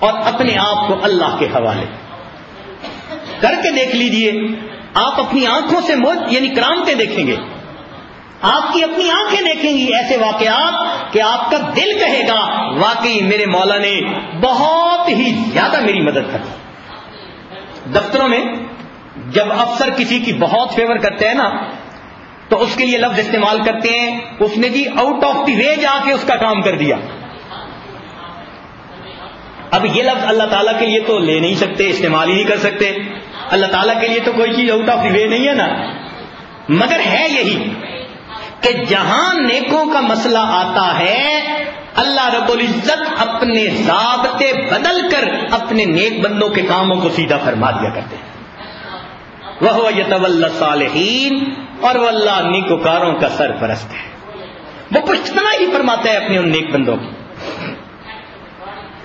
اور اپنے آپ کو اللہ کے حوالے کر کے دیکھ لیجئے. آپ اپنی آنکھوں سے یعنی کرامتیں دیکھیں گے، آپ کی اپنی آنکھیں دیکھیں گی ایسے واقعات کہ آپ کا دل کہے گا واقعی میرے مولا نے بہت ہی زیادہ میری مدد کر. دفتروں میں جب افسر کسی کی بہت فیور کرتے ہیں نا، تو اس کے لیے لفظ استعمال کرتے ہیں اس نے جی آؤٹ آف دی وے جا کے اس کا کام کر دیا. اب یہ لفظ اللہ تعالیٰ کے لیے تو لے نہیں سکتے، استعمال ہی نہیں کر سکتے. اللہ تعالیٰ کے لیے تو کوئی چیز آؤٹ آف دی وے نہیں ہے نا. مگر ہے یہی کہ جہاں نیکوں کا مسئلہ آتا ہے اللہ رب العزت اپنے ضابطے بدل کر اپنے نیک بندوں کے کاموں کو سیدھا فرما دیا کرتے ہیں. وَهُوَ يَتَوَلَّى الصَّالِحِينَ، اور وہ اللہ نیکوکاروں کا سرپرست ہے. وہ پشتنا ہی فرماتا ہے اپنے ان نیک بندوں کی،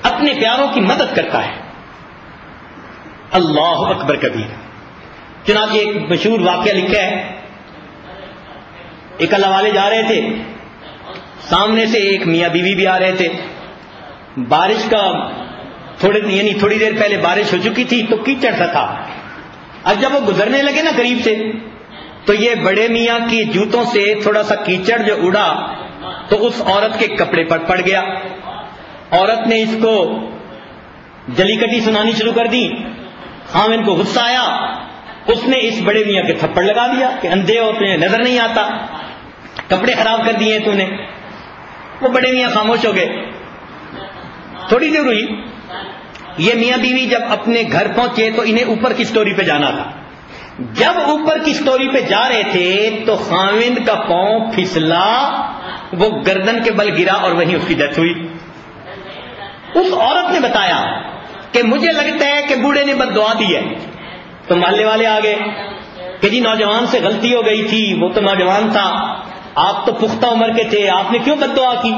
اپنے پیاروں کی مدد کرتا ہے. اللہ اکبر کبیر. چنانچہ ایک مشہور واقعہ لکھا ہے، ایک اللہ والے جا رہے تھے، سامنے سے ایک میاں بیوی بھی آ رہے تھے. بارش کا تھوڑی دیر پہلے بارش ہو چکی تھی تو کیچڑ سا تھا. اب جب وہ گزرنے لگے نا قریب سے، تو یہ بڑے میاں کی جوتوں سے تھوڑا سا کیچڑ جو اڑا تو اس عورت کے کپڑے پر پڑ گیا. عورت نے اس کو جلی کٹی سنانی شروع کر دی. خاوند کو غصہ آیا، اس نے اس بڑے میاں کے تھپڑ لگا دیا کہ اندھے ہو، تمہیں نظر نہیں آتا، کپڑے خراب کر دیے تو نے. وہ بڑے میاں خاموش ہو گئے. تھوڑی دیر ہوئی، یہ میاں بیوی جب اپنے گھر پہنچے تو انہیں اوپر کی سٹوری پہ جانا تھا. جب اوپر کی سٹوری پہ جا رہے تھے تو خاوند کا پاؤں پھسلا، وہ گردن کے بل گرا اور وہیں اس کی ڈیتھ ہوئی. اس عورت نے بتایا کہ مجھے لگتا ہے کہ بوڑھے نے بد دعا دی ہے. تو محلے والے آ گئے کہ جی نوجوان سے غلطی ہو گئی تھی، وہ تو نوجوان تھا، آپ تو پختہ عمر کے تھے، آپ نے کیوں بد دعا کی؟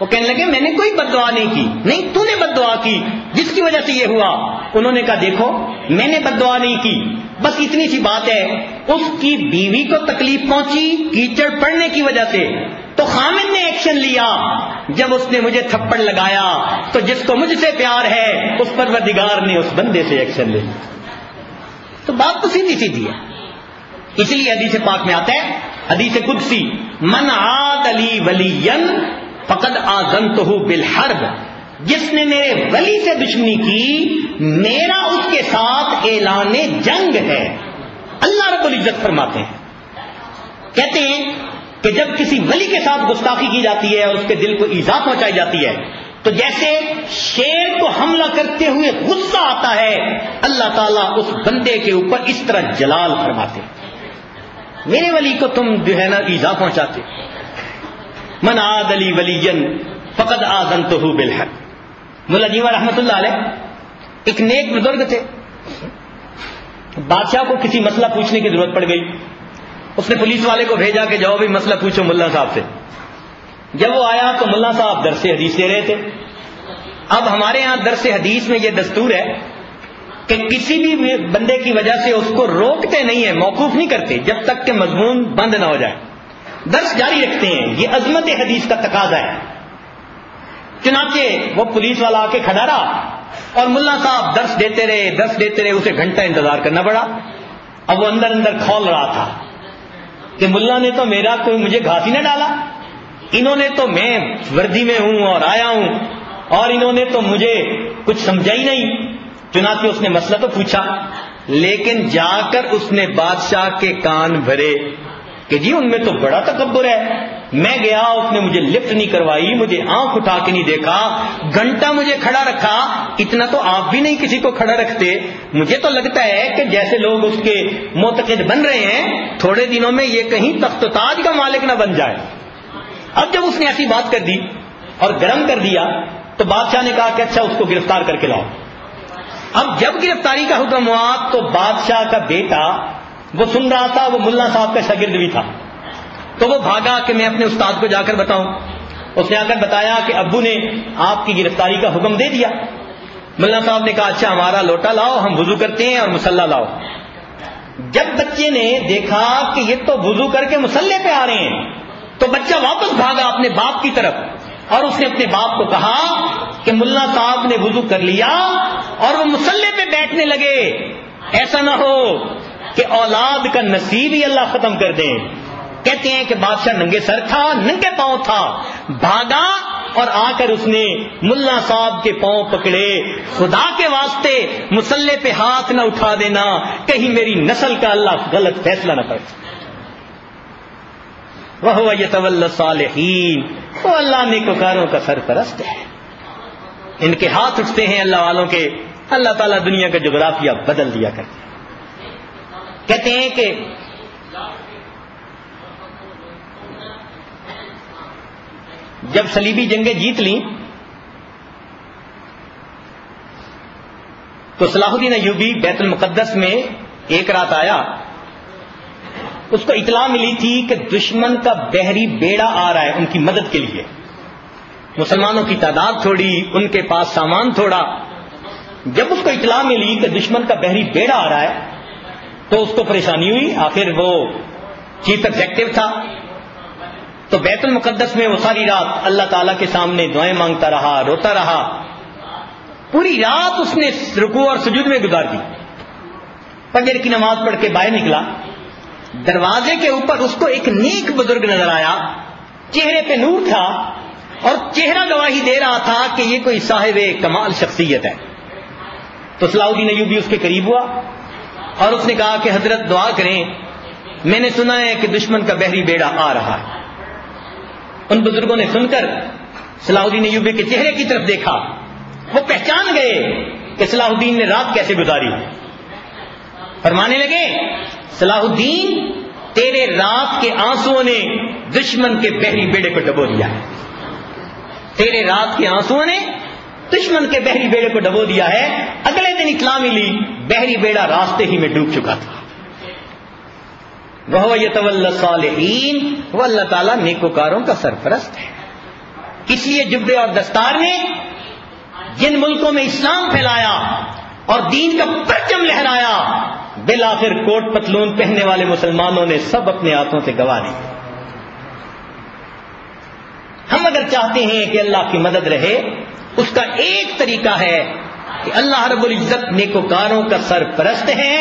وہ کہنے لگے میں نے کوئی بد دعا نہیں کی. نہیں، تو نے بد دعا کی جس کی وجہ سے یہ ہوا. انہوں نے کہا دیکھو میں نے بد دعا نہیں کی، بس اتنی سی بات ہے، اس کی بیوی کو تکلیف پہنچی کیچڑ پڑنے کی وجہ سے، تو خامد نے ایکشن لیا. جب اس نے مجھے تھپڑ لگایا تو جس کو مجھ سے پیار ہے اس پروردگار نے اس بندے سے ایکشن لے لیا. تو بات تو سیدھی سیدھی ہے. اس لیے حدیث پاک میں آتا ہے، حدیث قدسی، من عاد لی ولیا فقد آذنتہ بالحرب، جس نے میرے ولی سے دشمنی کی میرا اس کے ساتھ اعلان جنگ ہے. اللہ رب العزت فرماتے ہیں، کہتے ہیں کہ جب کسی ولی کے ساتھ گستاخی کی جاتی ہے اور اس کے دل کو ایذا پہنچائی جاتی ہے تو جیسے شیر کو حملہ کرتے ہوئے غصہ آتا ہے، اللہ تعالیٰ اس بندے کے اوپر اس طرح جلال فرماتے ہیں. میرے ولی کو تم جو ہے نا ایذا پہنچاتے. من عاد لی ولیا فقد آذنتہ بالحق. مولا جیوا رحمۃ اللہ علیہ ایک نیک بزرگ تھے. بادشاہ کو کسی مسئلہ پوچھنے کی ضرورت پڑ گئی. اس نے پولیس والے کو بھیجا کہ جاؤ بھی مسئلہ پوچھو ملا صاحب سے. جب وہ آیا تو ملا صاحب درس حدیث دے رہے تھے. اب ہمارے ہاں درس حدیث میں یہ دستور ہے کہ کسی بھی بندے کی وجہ سے اس کو روکتے نہیں ہیں، موقوف نہیں کرتے جب تک کہ مضمون بند نہ ہو جائے، درس جاری رکھتے ہیں. یہ عظمت حدیث کا تقاضا ہے. چنانچہ وہ پولیس والا آ کے کھڑا رہا اور ملا صاحب درس دیتے رہے، اسے گھنٹہ انتظار کرنا پڑا. اب وہ اندر اندر کھول رہا تھا کہ ملا نے تو میرا کوئی مجھے گھاس ہی نہ ڈالا، انہوں نے تو میں وردی میں ہوں اور آیا ہوں اور انہوں نے تو مجھے کچھ سمجھا ہی نہیں. چنانچہ اس نے مسئلہ تو پوچھا، لیکن جا کر اس نے بادشاہ کے کان بھرے کہ جی ان میں تو بڑا تکبر ہے. میں گیا، اس نے مجھے لفٹ نہیں کروائی، مجھے آنکھ اٹھا کے نہیں دیکھا، گھنٹہ مجھے کھڑا رکھا. اتنا تو آپ بھی نہیں کسی کو کھڑا رکھتے. مجھے تو لگتا ہے کہ جیسے لوگ اس کے معتقد بن رہے ہیں، تھوڑے دنوں میں یہ کہیں تخت و تاج کا مالک نہ بن جائے. اب جب اس نے ایسی بات کر دی اور گرم کر دیا تو بادشاہ نے کہا کہ اچھا اس کو گرفتار کر کے لاؤ. اب جب گرفتاری کا حکم ہوا تو بادشاہ کا بیٹا وہ سن رہا تھا, وہ ملا صاحب کا شاگرد بھی تھا, تو وہ بھاگا کہ میں اپنے استاد کو جا کر بتاؤں. اس نے آ کر بتایا کہ ابو نے آپ کی گرفتاری کا حکم دے دیا. ملا صاحب نے کہا اچھا ہمارا لوٹا لاؤ, ہم وضو کرتے ہیں اور مصلی لاؤ. جب بچے نے دیکھا کہ یہ تو وضو کر کے مصلی پہ آ رہے ہیں تو بچہ واپس بھاگا اپنے باپ کی طرف اور اس نے اپنے باپ کو کہا کہ ملا صاحب نے وضو کر لیا اور وہ مصلی پہ بیٹھنے لگے, ایسا نہ ہو کہ اولاد کا نصیب ہی اللہ ختم کر دیں. کہتے ہیں کہ بادشاہ ننگے سر تھا, ننگے پاؤں تھا, بھاگا اور آ کر اس نے ملا صاحب کے پاؤں پکڑے. خدا کے واسطے مصلی پہ ہاتھ نہ اٹھا دینا, کہیں میری نسل کا اللہ غلط فیصلہ نہ کر. وَهُوَ يَتَوَلَّى الصَّالِحِينَ, وہ اللہ نیکوکاروں کا سرپرست ہے. ان کے ہاتھ اٹھتے ہیں اللہ والوں کے, اللہ تعالیٰ دنیا کا جغرافیہ بدل دیا کرتے ہیں. کہتے ہیں کہ جب صلیبی جنگیں جیت لیں تو صلاح الدین ایوبی بیت المقدس میں ایک رات آیا. اس کو اطلاع ملی تھی کہ دشمن کا بحری بیڑا آ رہا ہے ان کی مدد کے لیے. مسلمانوں کی تعداد تھوڑی, ان کے پاس سامان تھوڑا. جب اس کو اطلاع ملی کہ دشمن کا بحری بیڑا آ رہا ہے تو اس کو پریشانی ہوئی. آخر وہ چیف ایگزیکٹو تھا, تو بیت المقدس میں وہ ساری رات اللہ تعالیٰ کے سامنے دعائیں مانگتا رہا, روتا رہا. پوری رات اس نے رکوع اور سجود میں گزار دی. فجر کی نماز پڑھ کے باہر نکلا, دروازے کے اوپر اس کو ایک نیک بزرگ نظر آیا, چہرے پہ نور تھا اور چہرہ گواہی دے رہا تھا کہ یہ کوئی صاحب کمال شخصیت ہے. تو صلاح الدین ایوبی اس کے قریب ہوا اور اس نے کہا کہ حضرت دعا کریں, میں نے سنا ہے کہ دشمن کا بحری بیڑا آ رہا ہے. ان بزرگوں نے سن کر صلاح الدین ایوبی کے چہرے کی طرف دیکھا, وہ پہچان گئے کہ صلاح الدین نے رات کیسے گزاری. فرمانے لگے صلاح الدین تیرے رات کے آنسوؤں نے دشمن کے بحری بیڑے کو ڈبو دیا ہے. تیرے رات کے آنسوؤں نے دشمن کے بحری بیڑے کو ڈبو دیا ہے. اگلے دن اطلاع ملی بحری بیڑا راستے ہی میں ڈوب چکا تھا. وَهُوَ يَتَوَلَّى الصَّالِحِينَ, وہ اللہ تعالیٰ نیکوکاروں کا سرپرست ہے. اس لیے جبے اور دستار نے جن ملکوں میں اسلام پھیلایا اور دین کا پرچم لہرایا, بالآخر کوٹ پتلون پہننے والے مسلمانوں نے سب اپنے ہاتھوں سے گوا دی. ہم اگر چاہتے ہیں کہ اللہ کی مدد رہے, اس کا ایک طریقہ ہے کہ اللہ رب العزت نیکوکاروں کا سرپرست ہے,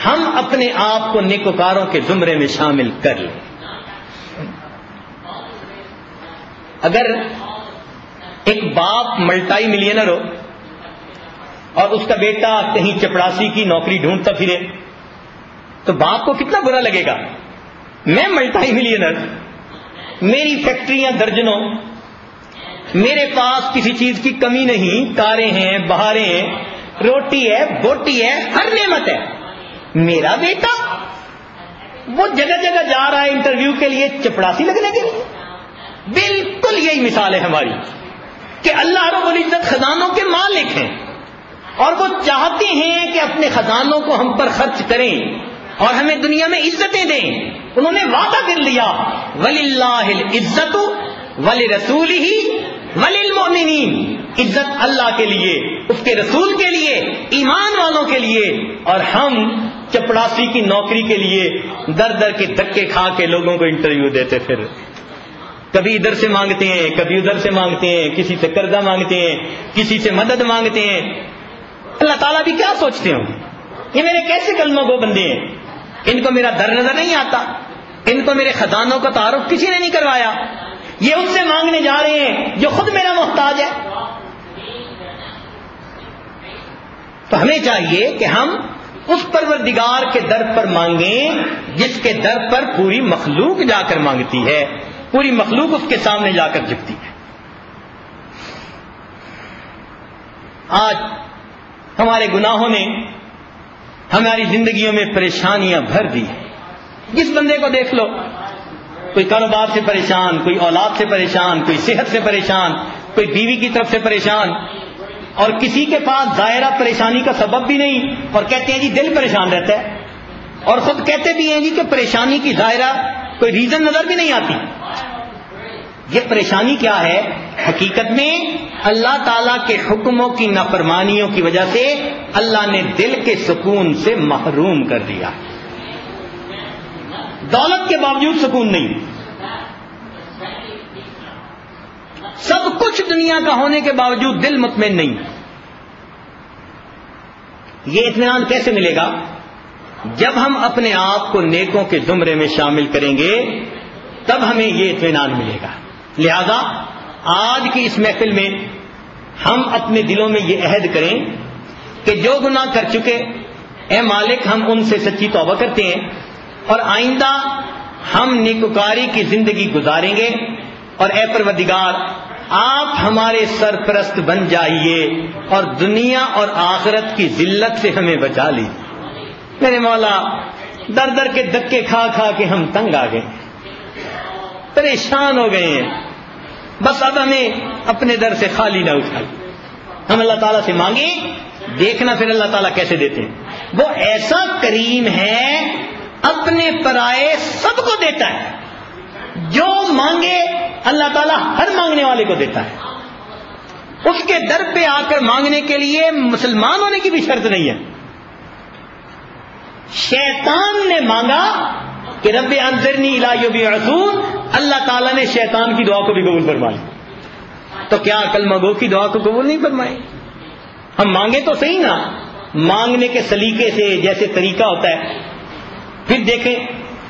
ہم اپنے آپ کو نیکوکاروں کے زمرے میں شامل کر لیں. اگر ایک باپ ملٹائی ملینر ہو اور اس کا بیٹا کہیں چپڑاسی کی نوکری ڈھونڈتا پھرے تو باپ کو کتنا برا لگے گا. میں ملٹائی ملینر, میری فیکٹریاں درجنوں, میرے پاس کسی چیز کی کمی نہیں, کاریں ہیں, بہاریں ہیں, روٹی ہے, بوٹی ہے, ہر نعمت ہے. میرا بیٹا وہ جگہ جگہ جا رہا ہے انٹرویو کے لیے چپڑاسی لگنے کے لیے. بالکل یہی مثال ہے ہماری کہ اللہ رب العزت خزانوں کے مالک ہیں اور وہ چاہتے ہیں کہ اپنے خزانوں کو ہم پر خرچ کریں اور ہمیں دنیا میں عزتیں دیں. انہوں نے وعدہ کر لیا وَلِلَّهِ الْعِزَّةُ وَلِرَسُولِهِ وَلِلْمُؤْمِنِينَ, عزت اللہ کے لیے, اس کے رسول کے لیے, ایمان والوں کے لیے, اور ہم چپڑاسی کی نوکری کے لیے در در کے دھکے کھا کے لوگوں کو انٹرویو دیتے پھر کبھی ادھر سے مانگتے ہیں, کبھی ادھر سے مانگتے ہیں, کسی سے قرضہ مانگتے ہیں, کسی سے مدد مانگتے ہیں. اللہ تعالیٰ بھی کیا سوچتے ہوں یہ میرے کیسے کلمہ گو بندے ہیں, ان کو میرا در نظر نہیں آتا, ان کو میرے خزانوں کا تعارف کسی نے نہیں کروایا, یہ ان سے مانگنے جا رہے ہیں جو خود میرا محتاج ہے. تو ہمیں چاہیے کہ ہم اس پروردگار کے در پر مانگیں جس کے در پر پوری مخلوق جا کر مانگتی ہے, پوری مخلوق اس کے سامنے جا کر جھکتی ہے. آج ہمارے گناہوں نے ہماری زندگیوں میں پریشانیاں بھر دی ہیں. جس بندے کو دیکھ لو کوئی کاروبار سے پریشان، کوئی اولاد سے پریشان، کوئی صحت سے پریشان، کوئی بیوی کی طرف سے پریشان، اور کسی کے پاس ظاہرہ پریشانی کا سبب بھی نہیں، اور کہتے ہیں جی دل پریشان رہتا ہے، اور خود کہتے بھی ہیں جی کہ پریشانی کی ظاہرہ کوئی ریزن نظر بھی نہیں آتی. یہ پریشانی کیا ہے؟ حقیقت میں اللہ تعالیٰ کے حکموں کی نافرمانیوں کی وجہ سے اللہ نے دل کے سکون سے محروم کر دیا. دولت کے باوجود سکون نہیں، سب کچھ دنیا کا ہونے کے باوجود دل مطمئن نہیں. یہ اطمینان کیسے ملے گا؟ جب ہم اپنے آپ کو نیکوں کے زمرے میں شامل کریں گے تب ہمیں یہ اطمینان ملے گا. لہذا آج کی اس محفل میں ہم اپنے دلوں میں یہ عہد کریں کہ جو گناہ کر چکے اے مالک ہم ان سے سچی توبہ کرتے ہیں، اور آئندہ ہم نیکوکاری کی زندگی گزاریں گے، اور اے پروردگار آپ ہمارے سرپرست بن جائیے اور دنیا اور آخرت کی ذلت سے ہمیں بچا لیجیے. میرے مولا در در کے دھکے کھا کھا کے ہم تنگ آ گئے، پریشان ہو گئے ہیں، بس اب ہمیں اپنے در سے خالی نہ اٹھائیے. ہم اللہ تعالیٰ سے مانگیں، دیکھنا پھر اللہ تعالیٰ کیسے دیتے ہیں. وہ ایسا کریم ہے، اپنے پرائے سب کو دیتا ہے. جو مانگے اللہ تعالیٰ ہر مانگنے والے کو دیتا ہے. اس کے در پہ آ کر مانگنے کے لیے مسلمان ہونے کی بھی شرط نہیں ہے. شیطان نے مانگا کہ رب انظرنی الی یوم یبعثون، اللہ تعالیٰ نے شیطان کی دعا کو بھی قبول فرما لی. تو کیا کلمہ گو کی دعا کو قبول نہیں فرمائے؟ ہم مانگے تو صحیح نا، مانگنے کے سلیقے سے جیسے طریقہ ہوتا ہے. پھر دیکھیں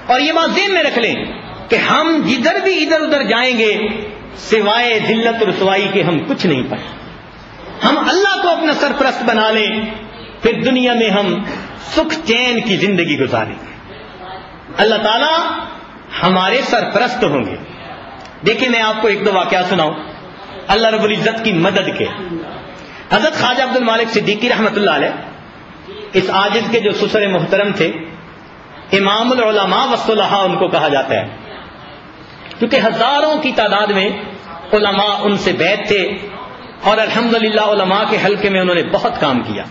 اور یہ بات ذہن میں رکھ لیں کہ ہم جدھر بھی ادھر ادھر جائیں گے سوائے ذلت و رسوائی کے ہم کچھ نہیں پائیں. ہم اللہ کو اپنا سرپرست بنا لیں، پھر دنیا میں ہم سکھ چین کی زندگی گزاریں گے. اللہ تعالیٰ ہمارے سرپرست ہوں گے. دیکھیں میں آپ کو ایک دو واقعات سناؤں اللہ رب العزت کی مدد کے. حضرت خواجہ عبد المالک صدیقی رحمۃ اللہ علیہ اس عاجز کے جو سسر محترم تھے، امام العلماء والصلحاء ان کو کہا جاتا ہے، کیونکہ ہزاروں کی تعداد میں علماء ان سے بیعت تھے، اور الحمدللہ علماء کے حلقے میں انہوں نے بہت کام کیا.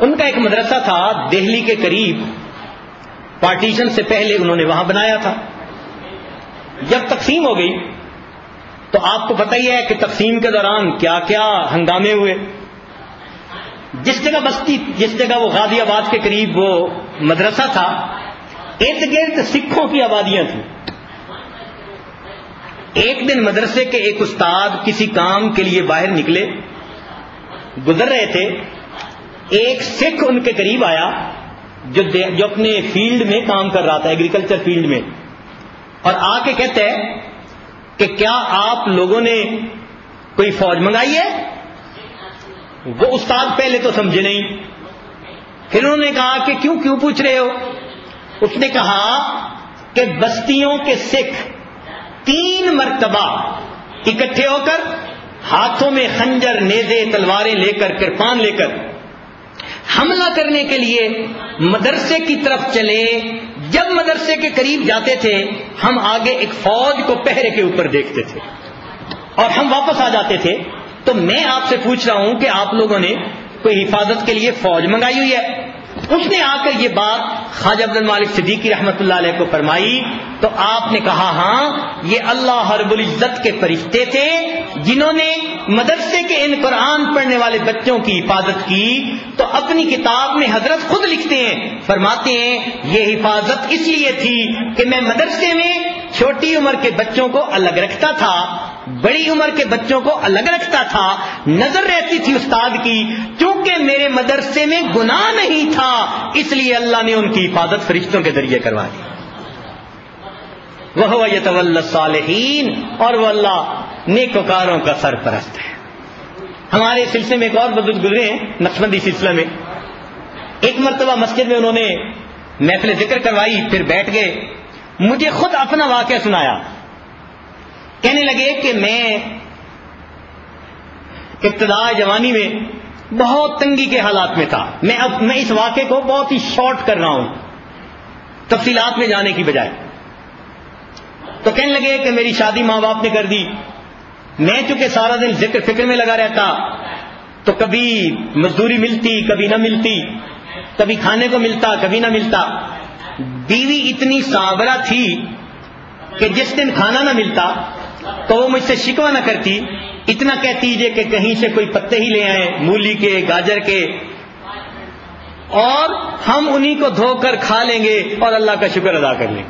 ان کا ایک مدرسہ تھا دہلی کے قریب، پارٹیشن سے پہلے انہوں نے وہاں بنایا تھا. جب تقسیم ہو گئی تو آپ کو پتہ ہی ہے کہ تقسیم کے دوران کیا کیا ہنگامے ہوئے. جس جگہ بستی، جس جگہ وہ غازی آباد کے قریب وہ مدرسہ تھا، ارد گرد سکھوں کی آبادیاں تھیں. ایک دن مدرسے کے ایک استاد کسی کام کے لیے باہر نکلے، گزر رہے تھے، ایک سکھ ان کے قریب آیا جو اپنے فیلڈ میں کام کر رہا تھا، ایگریکلچر فیلڈ میں، اور آ کے کہتے ہیں کہ کیا آپ لوگوں نے کوئی فوج منگائی ہے؟ وہ استاد پہلے تو سمجھے نہیں، پھر انہوں نے کہا کہ کیوں پوچھ رہے ہو؟ اس نے کہا کہ بستیوں کے سکھ 3 مرتبہ اکٹھے ہو کر ہاتھوں میں خنجر، نیزے، تلواریں لے کر، کرپان لے کر حملہ کرنے کے لیے مدرسے کی طرف چلے. جب مدرسے کے قریب جاتے تھے ہم آگے ایک فوج کو پہرے کے اوپر دیکھتے تھے اور ہم واپس آ جاتے تھے. تو میں آپ سے پوچھ رہا ہوں کہ آپ لوگوں نے کوئی حفاظت کے لیے فوج منگائی ہوئی ہے؟ اس نے آ کر یہ بات خواجہ عبد المالک صدیقی رحمۃ اللہ علیہ کو فرمائی تو آپ نے کہا ہاں یہ اللہ رب العزت کے فرشتے تھے جنہوں نے مدرسے کے ان قرآن پڑھنے والے بچوں کی حفاظت کی. تو اپنی کتاب میں حضرت خود لکھتے ہیں، فرماتے ہیں یہ حفاظت اس لیے تھی کہ میں مدرسے میں چھوٹی عمر کے بچوں کو الگ رکھتا تھا، بڑی عمر کے بچوں کو الگ رکھتا تھا، نظر رہتی تھی استاد کی، چونکہ میرے مدرسے میں گناہ نہیں تھا اس لیے اللہ نے ان کی حفاظت فرشتوں کے ذریعے کروا دی. وَهُوَ يَتَوَلَّى الصَّالِحِينَ، اور وہ اللہ نیکوکاروں کا سرپرست ہے. ہمارے سلسلے میں ایک اور بزرگ گزرے ہیں نقشبندی سلسلہ میں. ایک مرتبہ مسجد میں انہوں نے محفل ذکر کروائی، پھر بیٹھ گئے، مجھے خود اپنا واقعہ سنایا. کہنے لگے کہ میں ابتداء جوانی میں بہت تنگی کے حالات میں تھا. میں اس واقعے کو بہت ہی شارٹ کر رہا ہوں تفصیلات میں جانے کی بجائے. تو کہنے لگے کہ میری شادی ماں باپ نے کر دی. میں چونکہ سارا دن ذکر فکر میں لگا رہتا تو کبھی مزدوری ملتی کبھی نہ ملتی، کبھی کھانے کو ملتا کبھی نہ ملتا. بیوی اتنی صابرہ تھی کہ جس دن کھانا نہ ملتا تو وہ مجھ سے شکوہ نہ کرتی، اتنا کہتی کہ کہیں سے کوئی پتے ہی لے آئیں، مولی کے، گاجر کے، اور ہم انہی کو دھو کر کھا لیں گے اور اللہ کا شکر ادا کر لیں.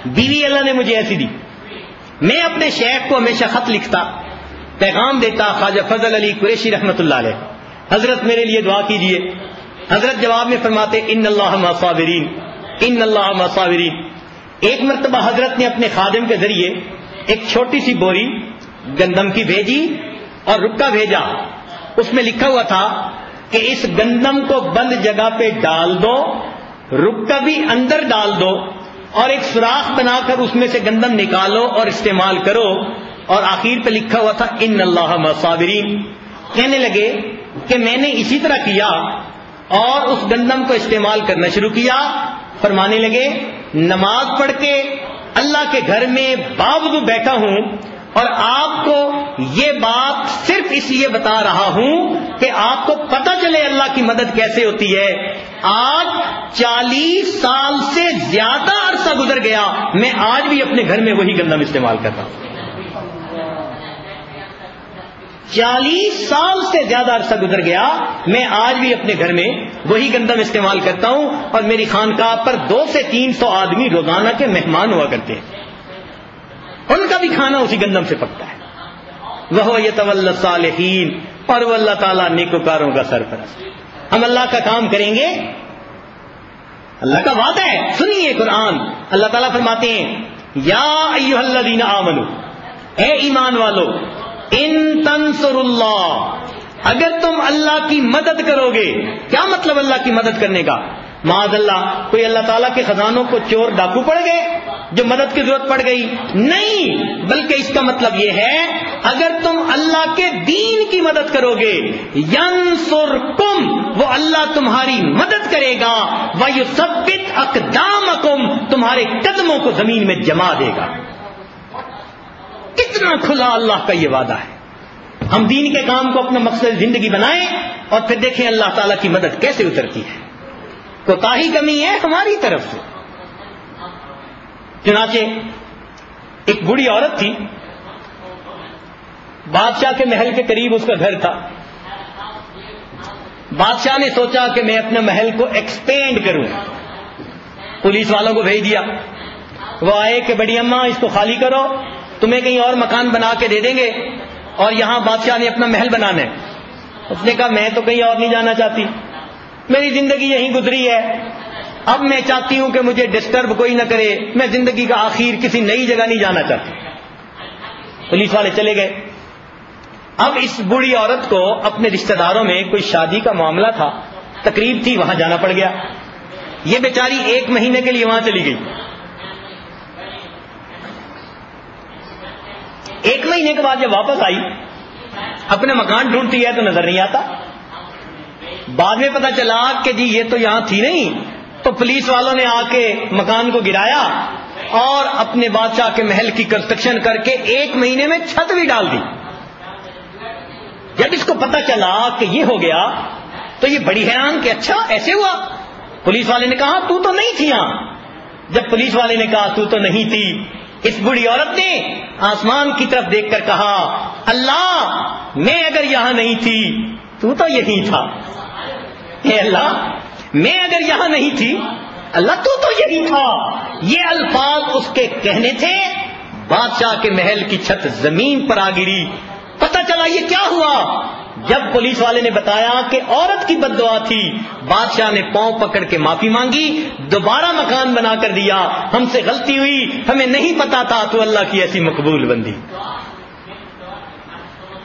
بیوی اللہ نے مجھے ایسی دی. میں اپنے شیخ کو ہمیشہ خط لکھتا، پیغام دیتا، خواجہ فضل علی قریشی رحمت اللہ علیہ، حضرت میرے لیے دعا کیجئے. حضرت جواب میں فرماتے ان اللہ مع الصابرین، ان اللہ مع الصابرین. ایک مرتبہ حضرت نے اپنے خادم کے ذریعے ایک چھوٹی سی بوری گندم کی بھیجی اور رکا بھیجا. اس میں لکھا ہوا تھا کہ اس گندم کو بند جگہ پہ ڈال دو، رکا بھی اندر ڈال دو، اور ایک سوراخ بنا کر اس میں سے گندم نکالو اور استعمال کرو. اور آخر پہ لکھا ہوا تھا ان اللہ مع الصابرین. کہنے لگے کہ میں نے اسی طرح کیا اور اس گندم کو استعمال کرنا شروع کیا. فرمانے لگے نماز پڑھ کے اللہ کے گھر میں باوضو بیٹھا ہوں اور آپ کو یہ بات صرف اس لیے بتا رہا ہوں کہ آپ کو پتہ چلے اللہ کی مدد کیسے ہوتی ہے. آج 40 سال سے زیادہ عرصہ گزر گیا، میں آج بھی اپنے گھر میں وہی گندم استعمال کرتا ہوں. 40 سال سے زیادہ عرصہ گزر گیا، میں آج بھی اپنے گھر میں وہی گندم استعمال کرتا ہوں. اور میری خانقاہ پر 200 سے 300 آدمی روزانہ کے مہمان ہوا کرتے ہیں، ان کا بھی کھانا اسی گندم سے پکتا ہے. وہ یتولی الصالحین، اور وہ اللہ تعالیٰ نیکوکاروں کا سرپرست. ہم اللہ کا کام کریں گے، اللہ کا وعدہ ہے. سنیے قرآن، اللہ تعالیٰ فرماتے ہیں یا ایھا الذین آمنو، اے ایمان والو، ان تنصر اللہ، اگر تم اللہ کی مدد کرو گے. کیا مطلب اللہ کی مدد کرنے کا؟ معاذ اللہ کوئی اللہ تعالیٰ کے خزانوں کو چور ڈاکو پڑ گئے جو مدد کی ضرورت پڑ گئی؟ نہیں، بلکہ اس کا مطلب یہ ہے اگر تم اللہ کے دین کی مدد کرو گے، ینصرکم، وہ اللہ تمہاری مدد کرے گا، ویثبت اقدامکم، تمہارے قدموں کو زمین میں جما دے گا. کتنا کھلا اللہ کا یہ وعدہ ہے. ہم دین کے کام کو اپنا مقصد زندگی بنائیں اور پھر دیکھیں اللہ تعالیٰ کی مدد کیسے اترتی ہے. کوتاہی کمی ہے ہماری طرف سے. چنانچہ ایک بوڑھی عورت تھی، بادشاہ کے محل کے قریب اس کا گھر تھا. بادشاہ نے سوچا کہ میں اپنے محل کو ایکسپینڈ کروں. پولیس والوں کو بھیج دیا، وہ آئے کہ بڑی اماں اس کو خالی کرو، تمہیں کہیں اور مکان بنا کے دے دیں گے، اور یہاں بادشاہ نے اپنا محل بنانا ہے. اس نے کہا میں تو کہیں اور نہیں جانا چاہتی، میری زندگی یہیں گزری ہے، اب میں چاہتی ہوں کہ مجھے ڈسٹرب کوئی نہ کرے، میں زندگی کا آخر کسی نئی جگہ نہیں جانا چاہتی. پولیس والے چلے گئے. اب اس بوڑھی عورت کو اپنے رشتہ داروں میں کوئی شادی کا معاملہ تھا، تقریب تھی، وہاں جانا پڑ گیا. یہ بیچاری 1 مہینے کے لیے وہاں چلی گئی. 1 مہینے کے بعد جب واپس آئی، اپنے مکان ڈھونڈتی ہے تو نظر نہیں آتا. بعد میں پتا چلا کہ جی یہ تو یہاں تھی نہیں، تو پولیس والوں نے آ کے مکان کو گرایا اور اپنے بادشاہ کے محل کی کنسٹرکشن کر کے 1 مہینے میں چھت بھی ڈال دی. جب اس کو پتا چلا کہ یہ ہو گیا تو یہ بڑی حیران کہ اچھا ایسے ہوا. پولیس والے نے کہا تو نہیں تھی یہاں. جب پولیس والے نے کہا تو نہیں تھی، اس بڑی عورت نے آسمان کی طرف دیکھ کر کہا اللہ میں اگر یہاں نہیں تھی تو یہی تھا. اے اللہ میں اگر یہاں نہیں تھی، اللہ تو یہی تھا. یہ الفاظ اس کے کہنے تھے. بادشاہ کے محل کی چھت زمین پر آ گری. پتا چلا یہ کیا ہوا. جب پولیس والے نے بتایا کہ عورت کی بد دعا تھی، بادشاہ نے پاؤں پکڑ کے معافی مانگی، دوبارہ مکان بنا کر دیا. ہم سے غلطی ہوئی، ہمیں نہیں پتا تھا، تو اللہ کی ایسی مقبول بندی.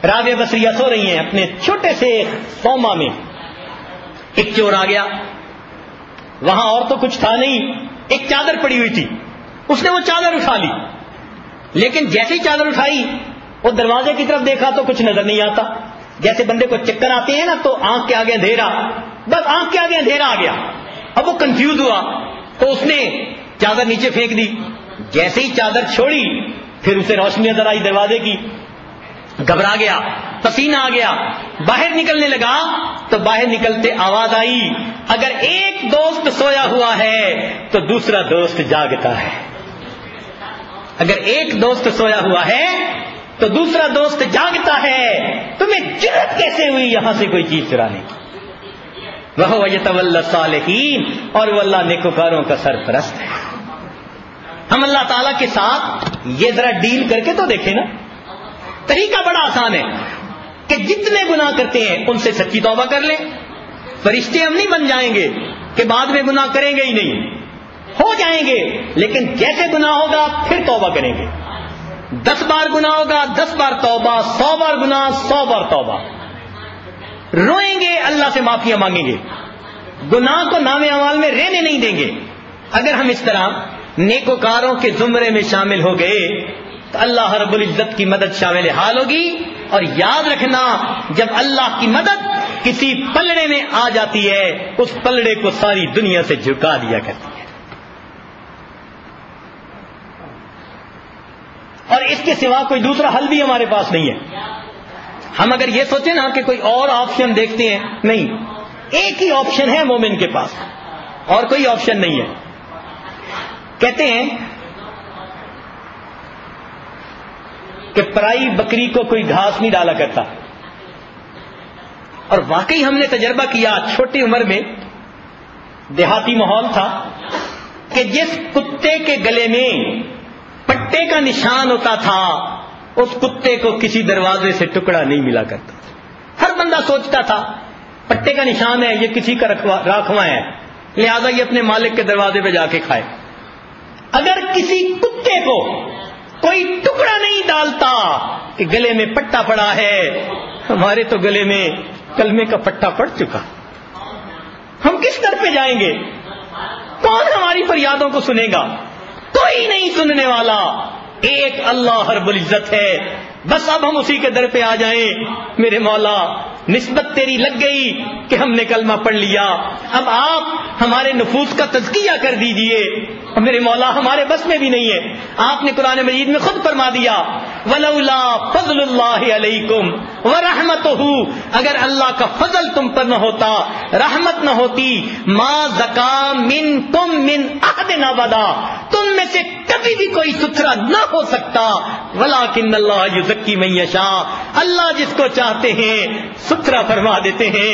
رابعہ بصریہ سو رہی ہیں اپنے چھوٹے سے سوما میں. ایک چور آ گیا، وہاں اور تو کچھ تھا نہیں، ایک چادر پڑی ہوئی تھی. اس نے وہ چادر اٹھا لی، لیکن جیسے ہی چادر اٹھائی وہ دروازے کی طرف دیکھا تو کچھ نظر نہیں آتا. جیسے بندے کو چکر آتے ہیں نا تو آنکھ کے آگے اندھیرا، بس آنکھ کے آگے اندھیرا آ گیا. اب وہ کنفیوز ہوا تو اس نے چادر نیچے پھینک دی. جیسے ہی چادر چھوڑی پھر اسے روشنی نظر آئی دروازے کی، گھبرا گیا، پسینہ آ گیا، باہر نکلنے لگا تو باہر نکلتے آواز آئی اگر ایک دوست سویا ہوا ہے تو دوسرا دوست جاگتا ہے، اگر ایک دوست سویا ہوا ہے تو دوسرا دوست جاگتا ہے، تمہیں جرأت کیسے ہوئی یہاں سے کوئی چیز چرانے کی؟ وَهُوَ يَتَوَلَّى الصَّالِحِينَ، اور وہ اللہ نیکوکاروں کا سرپرست ہے۔ ہم اللہ تعالیٰ کے ساتھ یہ ذرا ڈیل کر کے تو دیکھیں نا، طریقہ بڑا آسان ہے کہ جتنے گناہ کرتے ہیں ان سے سچی توبہ کر لیں۔ فرشتے ہم نہیں بن جائیں گے کہ بعد میں گناہ کریں گے ہی نہیں، ہو جائیں گے، لیکن جیسے گناہ ہوگا پھر توبہ کریں گے۔ 10 بار گناہ ہوگا 10 بار توبہ، 100 بار گناہ 100 بار توبہ، روئیں گے، اللہ سے معافیاں مانگیں گے، گناہ کو نام اعمال میں رہنے نہیں دیں گے۔ اگر ہم اس طرح نیکوکاروں کے زمرے میں شامل ہو گئے تو اللہ رب العزت کی مدد شامل حال ہوگی۔ اور یاد رکھنا، جب اللہ کی مدد کسی پلڑے میں آ جاتی ہے اس پلڑے کو ساری دنیا سے جھکا دیا کرتی ہے۔ اور اس کے سوا کوئی دوسرا حل بھی ہمارے پاس نہیں ہے۔ ہم اگر یہ سوچیں نا کہ کوئی اور آپشن دیکھتے ہیں، نہیں، ایک ہی آپشن ہے مومن کے پاس، اور کوئی آپشن نہیں ہے۔ کہتے ہیں کہ پرائی بکری کو کوئی گھاس نہیں ڈالا کرتا، اور واقعی ہم نے تجربہ کیا، چھوٹی عمر میں دیہاتی ماحول تھا کہ جس کتے کے گلے میں پٹے کا نشان ہوتا تھا اس کتے کو کسی دروازے سے ٹکڑا نہیں ملا کرتا۔ ہر بندہ سوچتا تھا پٹے کا نشان ہے، یہ کسی کا راکھواں ہے، لہذا یہ اپنے مالک کے دروازے پہ جا کے کھائے۔ اگر کسی کتے کو کوئی ٹکڑا نہیں ڈالتا کہ گلے میں پٹا پڑا ہے، ہمارے تو گلے میں کلمے کا پٹا پڑ چکا، ہم کس در پہ جائیں گے؟ کون ہماری فریادوں کو سنے گا؟ کوئی نہیں سننے والا، ایک اللہ رب العزت ہے، بس اب ہم اسی کے در پہ آ جائیں۔ میرے مولا، نسبت تیری لگ گئی کہ ہم نے کلمہ پڑھ لیا، اب آپ ہمارے نفوس کا تزکیہ کر دیجئے۔ میرے مولا، ہمارے بس میں بھی نہیں ہے۔ آپ نے قرآن مجید میں خود فرما دیا وَلَوْلَا فَضْلُ اللَّهِ عَلَيْكُمْ وَرَحْمَتُهُ، اگر اللہ کا فضل تم پر نہ ہوتا، رحمت نہ ہوتی، مَا زَكَىٰ مِنْكُمْ مِنْ أَحَدٍ أَبَدًا، تم میں سے کبھی بھی کوئی ستھرا نہ ہو سکتا، وَلَٰكِنَّ اللَّهَ يُزَكِّي مَن يَشَاءُ، اللہ جس کو چاہتے ہیں ستھرا فرما دیتے ہیں۔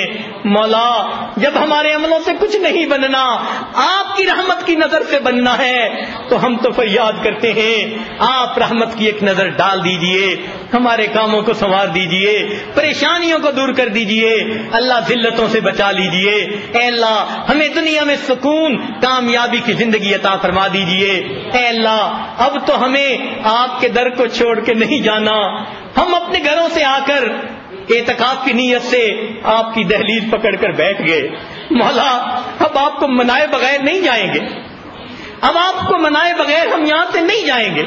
مولا، جب ہمارے عملوں سے کچھ نہیں بننا، آپ کی رحمت کی نظر سے بننا ہے تو ہم تو فریاد کرتے ہیں آپ رحمت کی ایک نظر ڈال دیجئے، ہمارے کاموں کو سنوار دیجئے، پریشانیوں کو دور کر دیجئے، اللہ ذلتوں سے بچا لیجئے۔ اے اللہ، ہمیں دنیا میں سکون، کامیابی کی زندگی عطا فرما دیجئے۔ اے اللہ، اب تو ہمیں آپ کے در کو چھوڑ کے نہیں جانا، ہم اپنے گھروں سے آ کر اعتکاف کی نیت سے آپ کی دہلیز پکڑ کر بیٹھ گئے۔ مولا، اب آپ کو منائے بغیر نہیں جائیں گے، اب آپ کو منائے بغیر ہم یہاں سے نہیں جائیں گے۔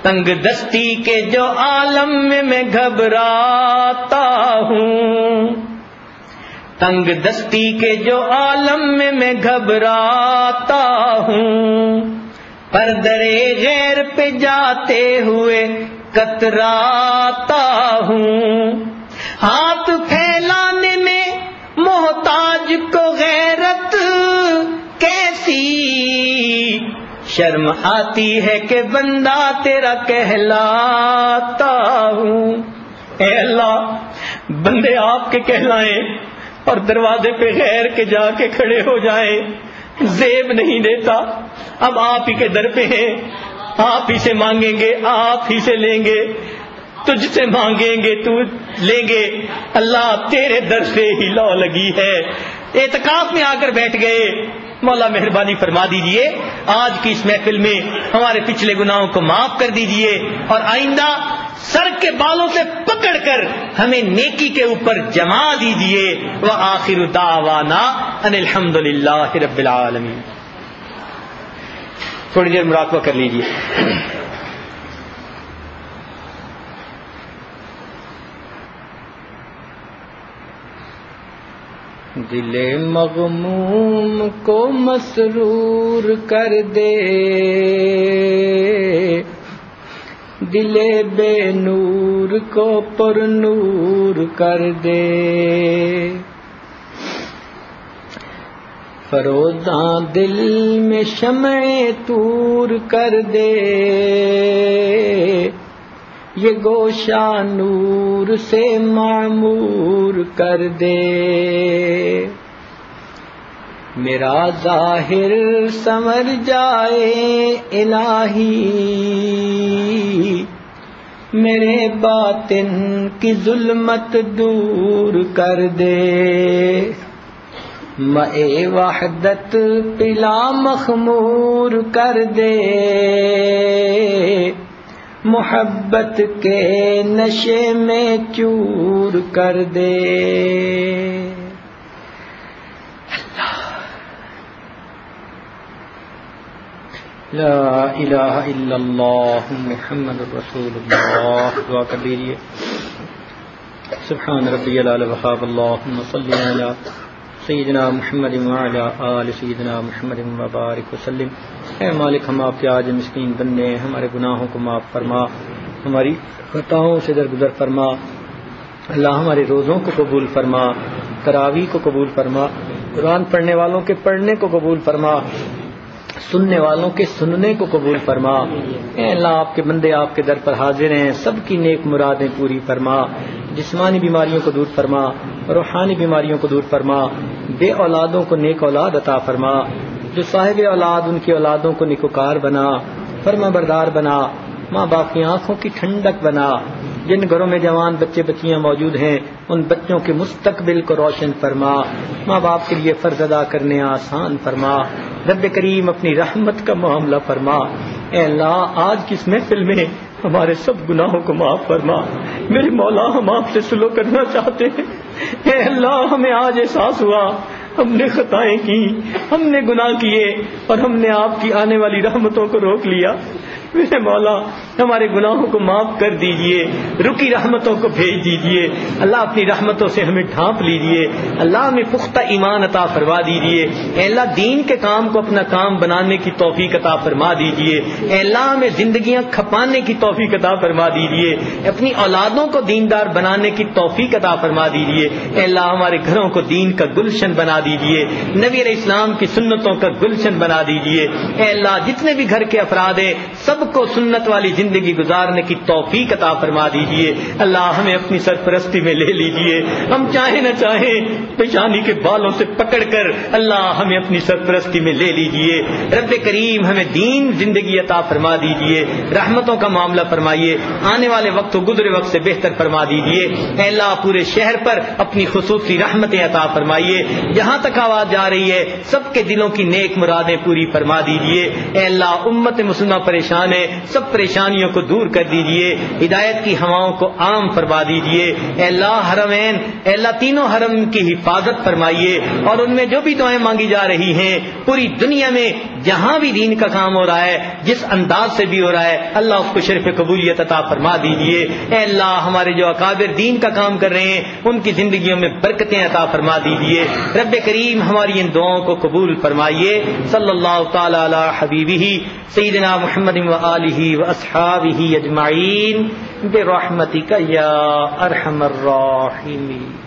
تنگ دستی کے جو عالم میں میں گھبراتا ہوں، تنگ دستی کے جو عالم میں میں گھبراتا ہوں، پر درے غیر پہ جاتے ہوئے کتراتا ہوں، ہاتھ پھیلانے میں محتاج کو غیرت کیسی شرم آتی ہے کہ بندہ تیرا کہلاتا ہوں۔ اے اللہ، بندے آپ کے کہلائیں اور دروازے پہ غیر کے جا کے کھڑے ہو جائیں، زیب نہیں دیتا، اب آپ ہی کے در پہ ہیں، آپ ہی سے مانگیں گے، آپ ہی سے لیں گے، تجھ سے مانگیں گے تو لیں گے۔ اللہ، تیرے در سے ہی لو لگی ہے۔ اعتکاف میں آ کر بیٹھ گئے، مولا مہربانی فرما دیجئے، آج کی اس محفل میں ہمارے پچھلے گناہوں کو معاف کر دیجئے، اور آئندہ سر کے بالوں سے پکڑ کر ہمیں نیکی کے اوپر جما دیجئے۔ وآخر دعوانا ان الحمد للہ رب العالمین۔ تھوڑی دیر مراقبہ کر لیجئے۔ دل مغموم کو مسرور کر دے، دل بے نور کو پر نور کر دے، فروزاں دل میں شمع طور کر دے، یہ گوشہ نور سے معمور کر دے، میرا ظاہر سنور جائے الہی، میرے باطن کی ظلمت دور کر دے، مئے وحدت پلا مخمور کر دے، محبت کے نشے میں چور کر دے۔ لا الہ الا اللہ محمد رسول اللہ۔ دعا کر لیجیے۔ سبحان ربی العلی وہاب، اللہم صلی علی سیدنا محمد وعلی آل سیدنا محمد وبارک وسلم۔ اے مالک، ہم آپ کے آج مسکین بندے ہیں، ہمارے گناہوں کو معاف فرما، ہماری خطاؤں سے درگزر فرما۔ اللہ ہمارے روزوں کو قبول فرما، تراویح کو قبول فرما، قرآن پڑھنے والوں کے پڑھنے کو قبول فرما، سننے والوں کے سننے کو قبول فرما۔ اے اللہ، آپ کے بندے آپ کے در پر حاضر ہیں، سب کی نیک مرادیں پوری فرما، جسمانی بیماریوں کو دور فرما، روحانی بیماریوں کو دور فرما، بے اولادوں کو نیک اولاد عطا فرما، جو صاحب اولاد ان کی اولادوں کو نیکوکار بنا، فرما بردار بنا، ماں باپ کی آنکھوں کی ٹھنڈک بنا، جن گھروں میں جوان بچے بچیاں موجود ہیں ان بچوں کے مستقبل کو روشن فرما، ماں باپ کے لیے فرض ادا کرنے آسان فرما، رب کریم اپنی رحمت کا معاملہ فرما۔ اے اللہ، آج کی اس محفل میں ہمارے سب گناہوں کو معاف فرما۔ میرے مولا، ہم آپ سے سلوک کرنا چاہتے ہیں۔ اے اللہ، ہمیں آج احساس ہوا ہم نے خطائیں کی، ہم نے گناہ کیے اور ہم نے آپ کی آنے والی رحمتوں کو روک لیا۔ میرے مولا، ہمارے گناہوں کو معاف کر دیجئے، رکی رحمتوں کو بھیج دیجئے۔ اللہ، اپنی رحمتوں سے ہمیں ڈھانپ لیجئے۔ اللہ، ہمیں پختہ ایمان عطا فرما دیجئے۔ اے اللہ، دین کے کام کو اپنا کام بنانے کی توفیق عطا فرما دیجئے۔ اے اللہ، ہمیں زندگیاں کھپانے کی توفیق عطا فرما دیجئے، اپنی اولادوں کو دیندار بنانے کی توفیق عطا فرما دیجئے۔ اے اللہ، ہمارے گھروں کو دین کا گلشن بنا دیجئے، نبی علیہ السلام کی سنتوں کا گلشن بنا دیجئے۔ اے اللہ، جتنے بھی گھر کے افراد ہیں سب کو سنت والی زندگی گزارنے کی توفیق عطا فرما دیجئے۔ اللہ، ہمیں اپنی سرپرستی میں لے لیجئے، ہم چاہیں نہ چاہیں پیشانی کے بالوں سے پکڑ کر اللہ ہمیں اپنی سرپرستی میں لے لیجئے۔ رب کریم ہمیں دین زندگی عطا فرما دیجئے، رحمتوں کا معاملہ فرمائیے، آنے والے وقت و گزرے وقت سے بہتر فرما دیجئے۔ اے اللہ، پورے شہر پر اپنی خصوصی رحمتیں عطا فرمائیے، جہاں تک آواز جا رہی ہے سب کے دلوں کی نیک مرادیں پوری فرما دیجئے۔ اے اللہ، امت مسلمہ پریشان ہے، سب پریشانیوں کو دور کر دیجئے، ہدایت کی ہواؤں کو عام فرما دیجئے۔ اے اللہ، حرمین، اے اللہ، تینوں حرم کی حفاظت فرمائیے اور ان میں جو بھی دعائیں مانگی جا رہی ہیں پوری دنیا میں جہاں بھی دین کا کام ہو رہا ہے، جس انداز سے بھی ہو رہا ہے، اللہ اس کو شرف قبولیت عطا فرما دیجئے۔ اے اللہ، ہمارے جو اکابر دین کا کام کر رہے ہیں ان کی زندگیوں میں برکتیں عطا فرما دیجئے۔ رب کریم ہماری ان دعاؤں کو قبول فرمائیے۔ صلی اللہ تعالی علی حبیبہ سیدنا محمد وآلہ واصحابہ اجمعین برحمتک یا ارحم الراحمین۔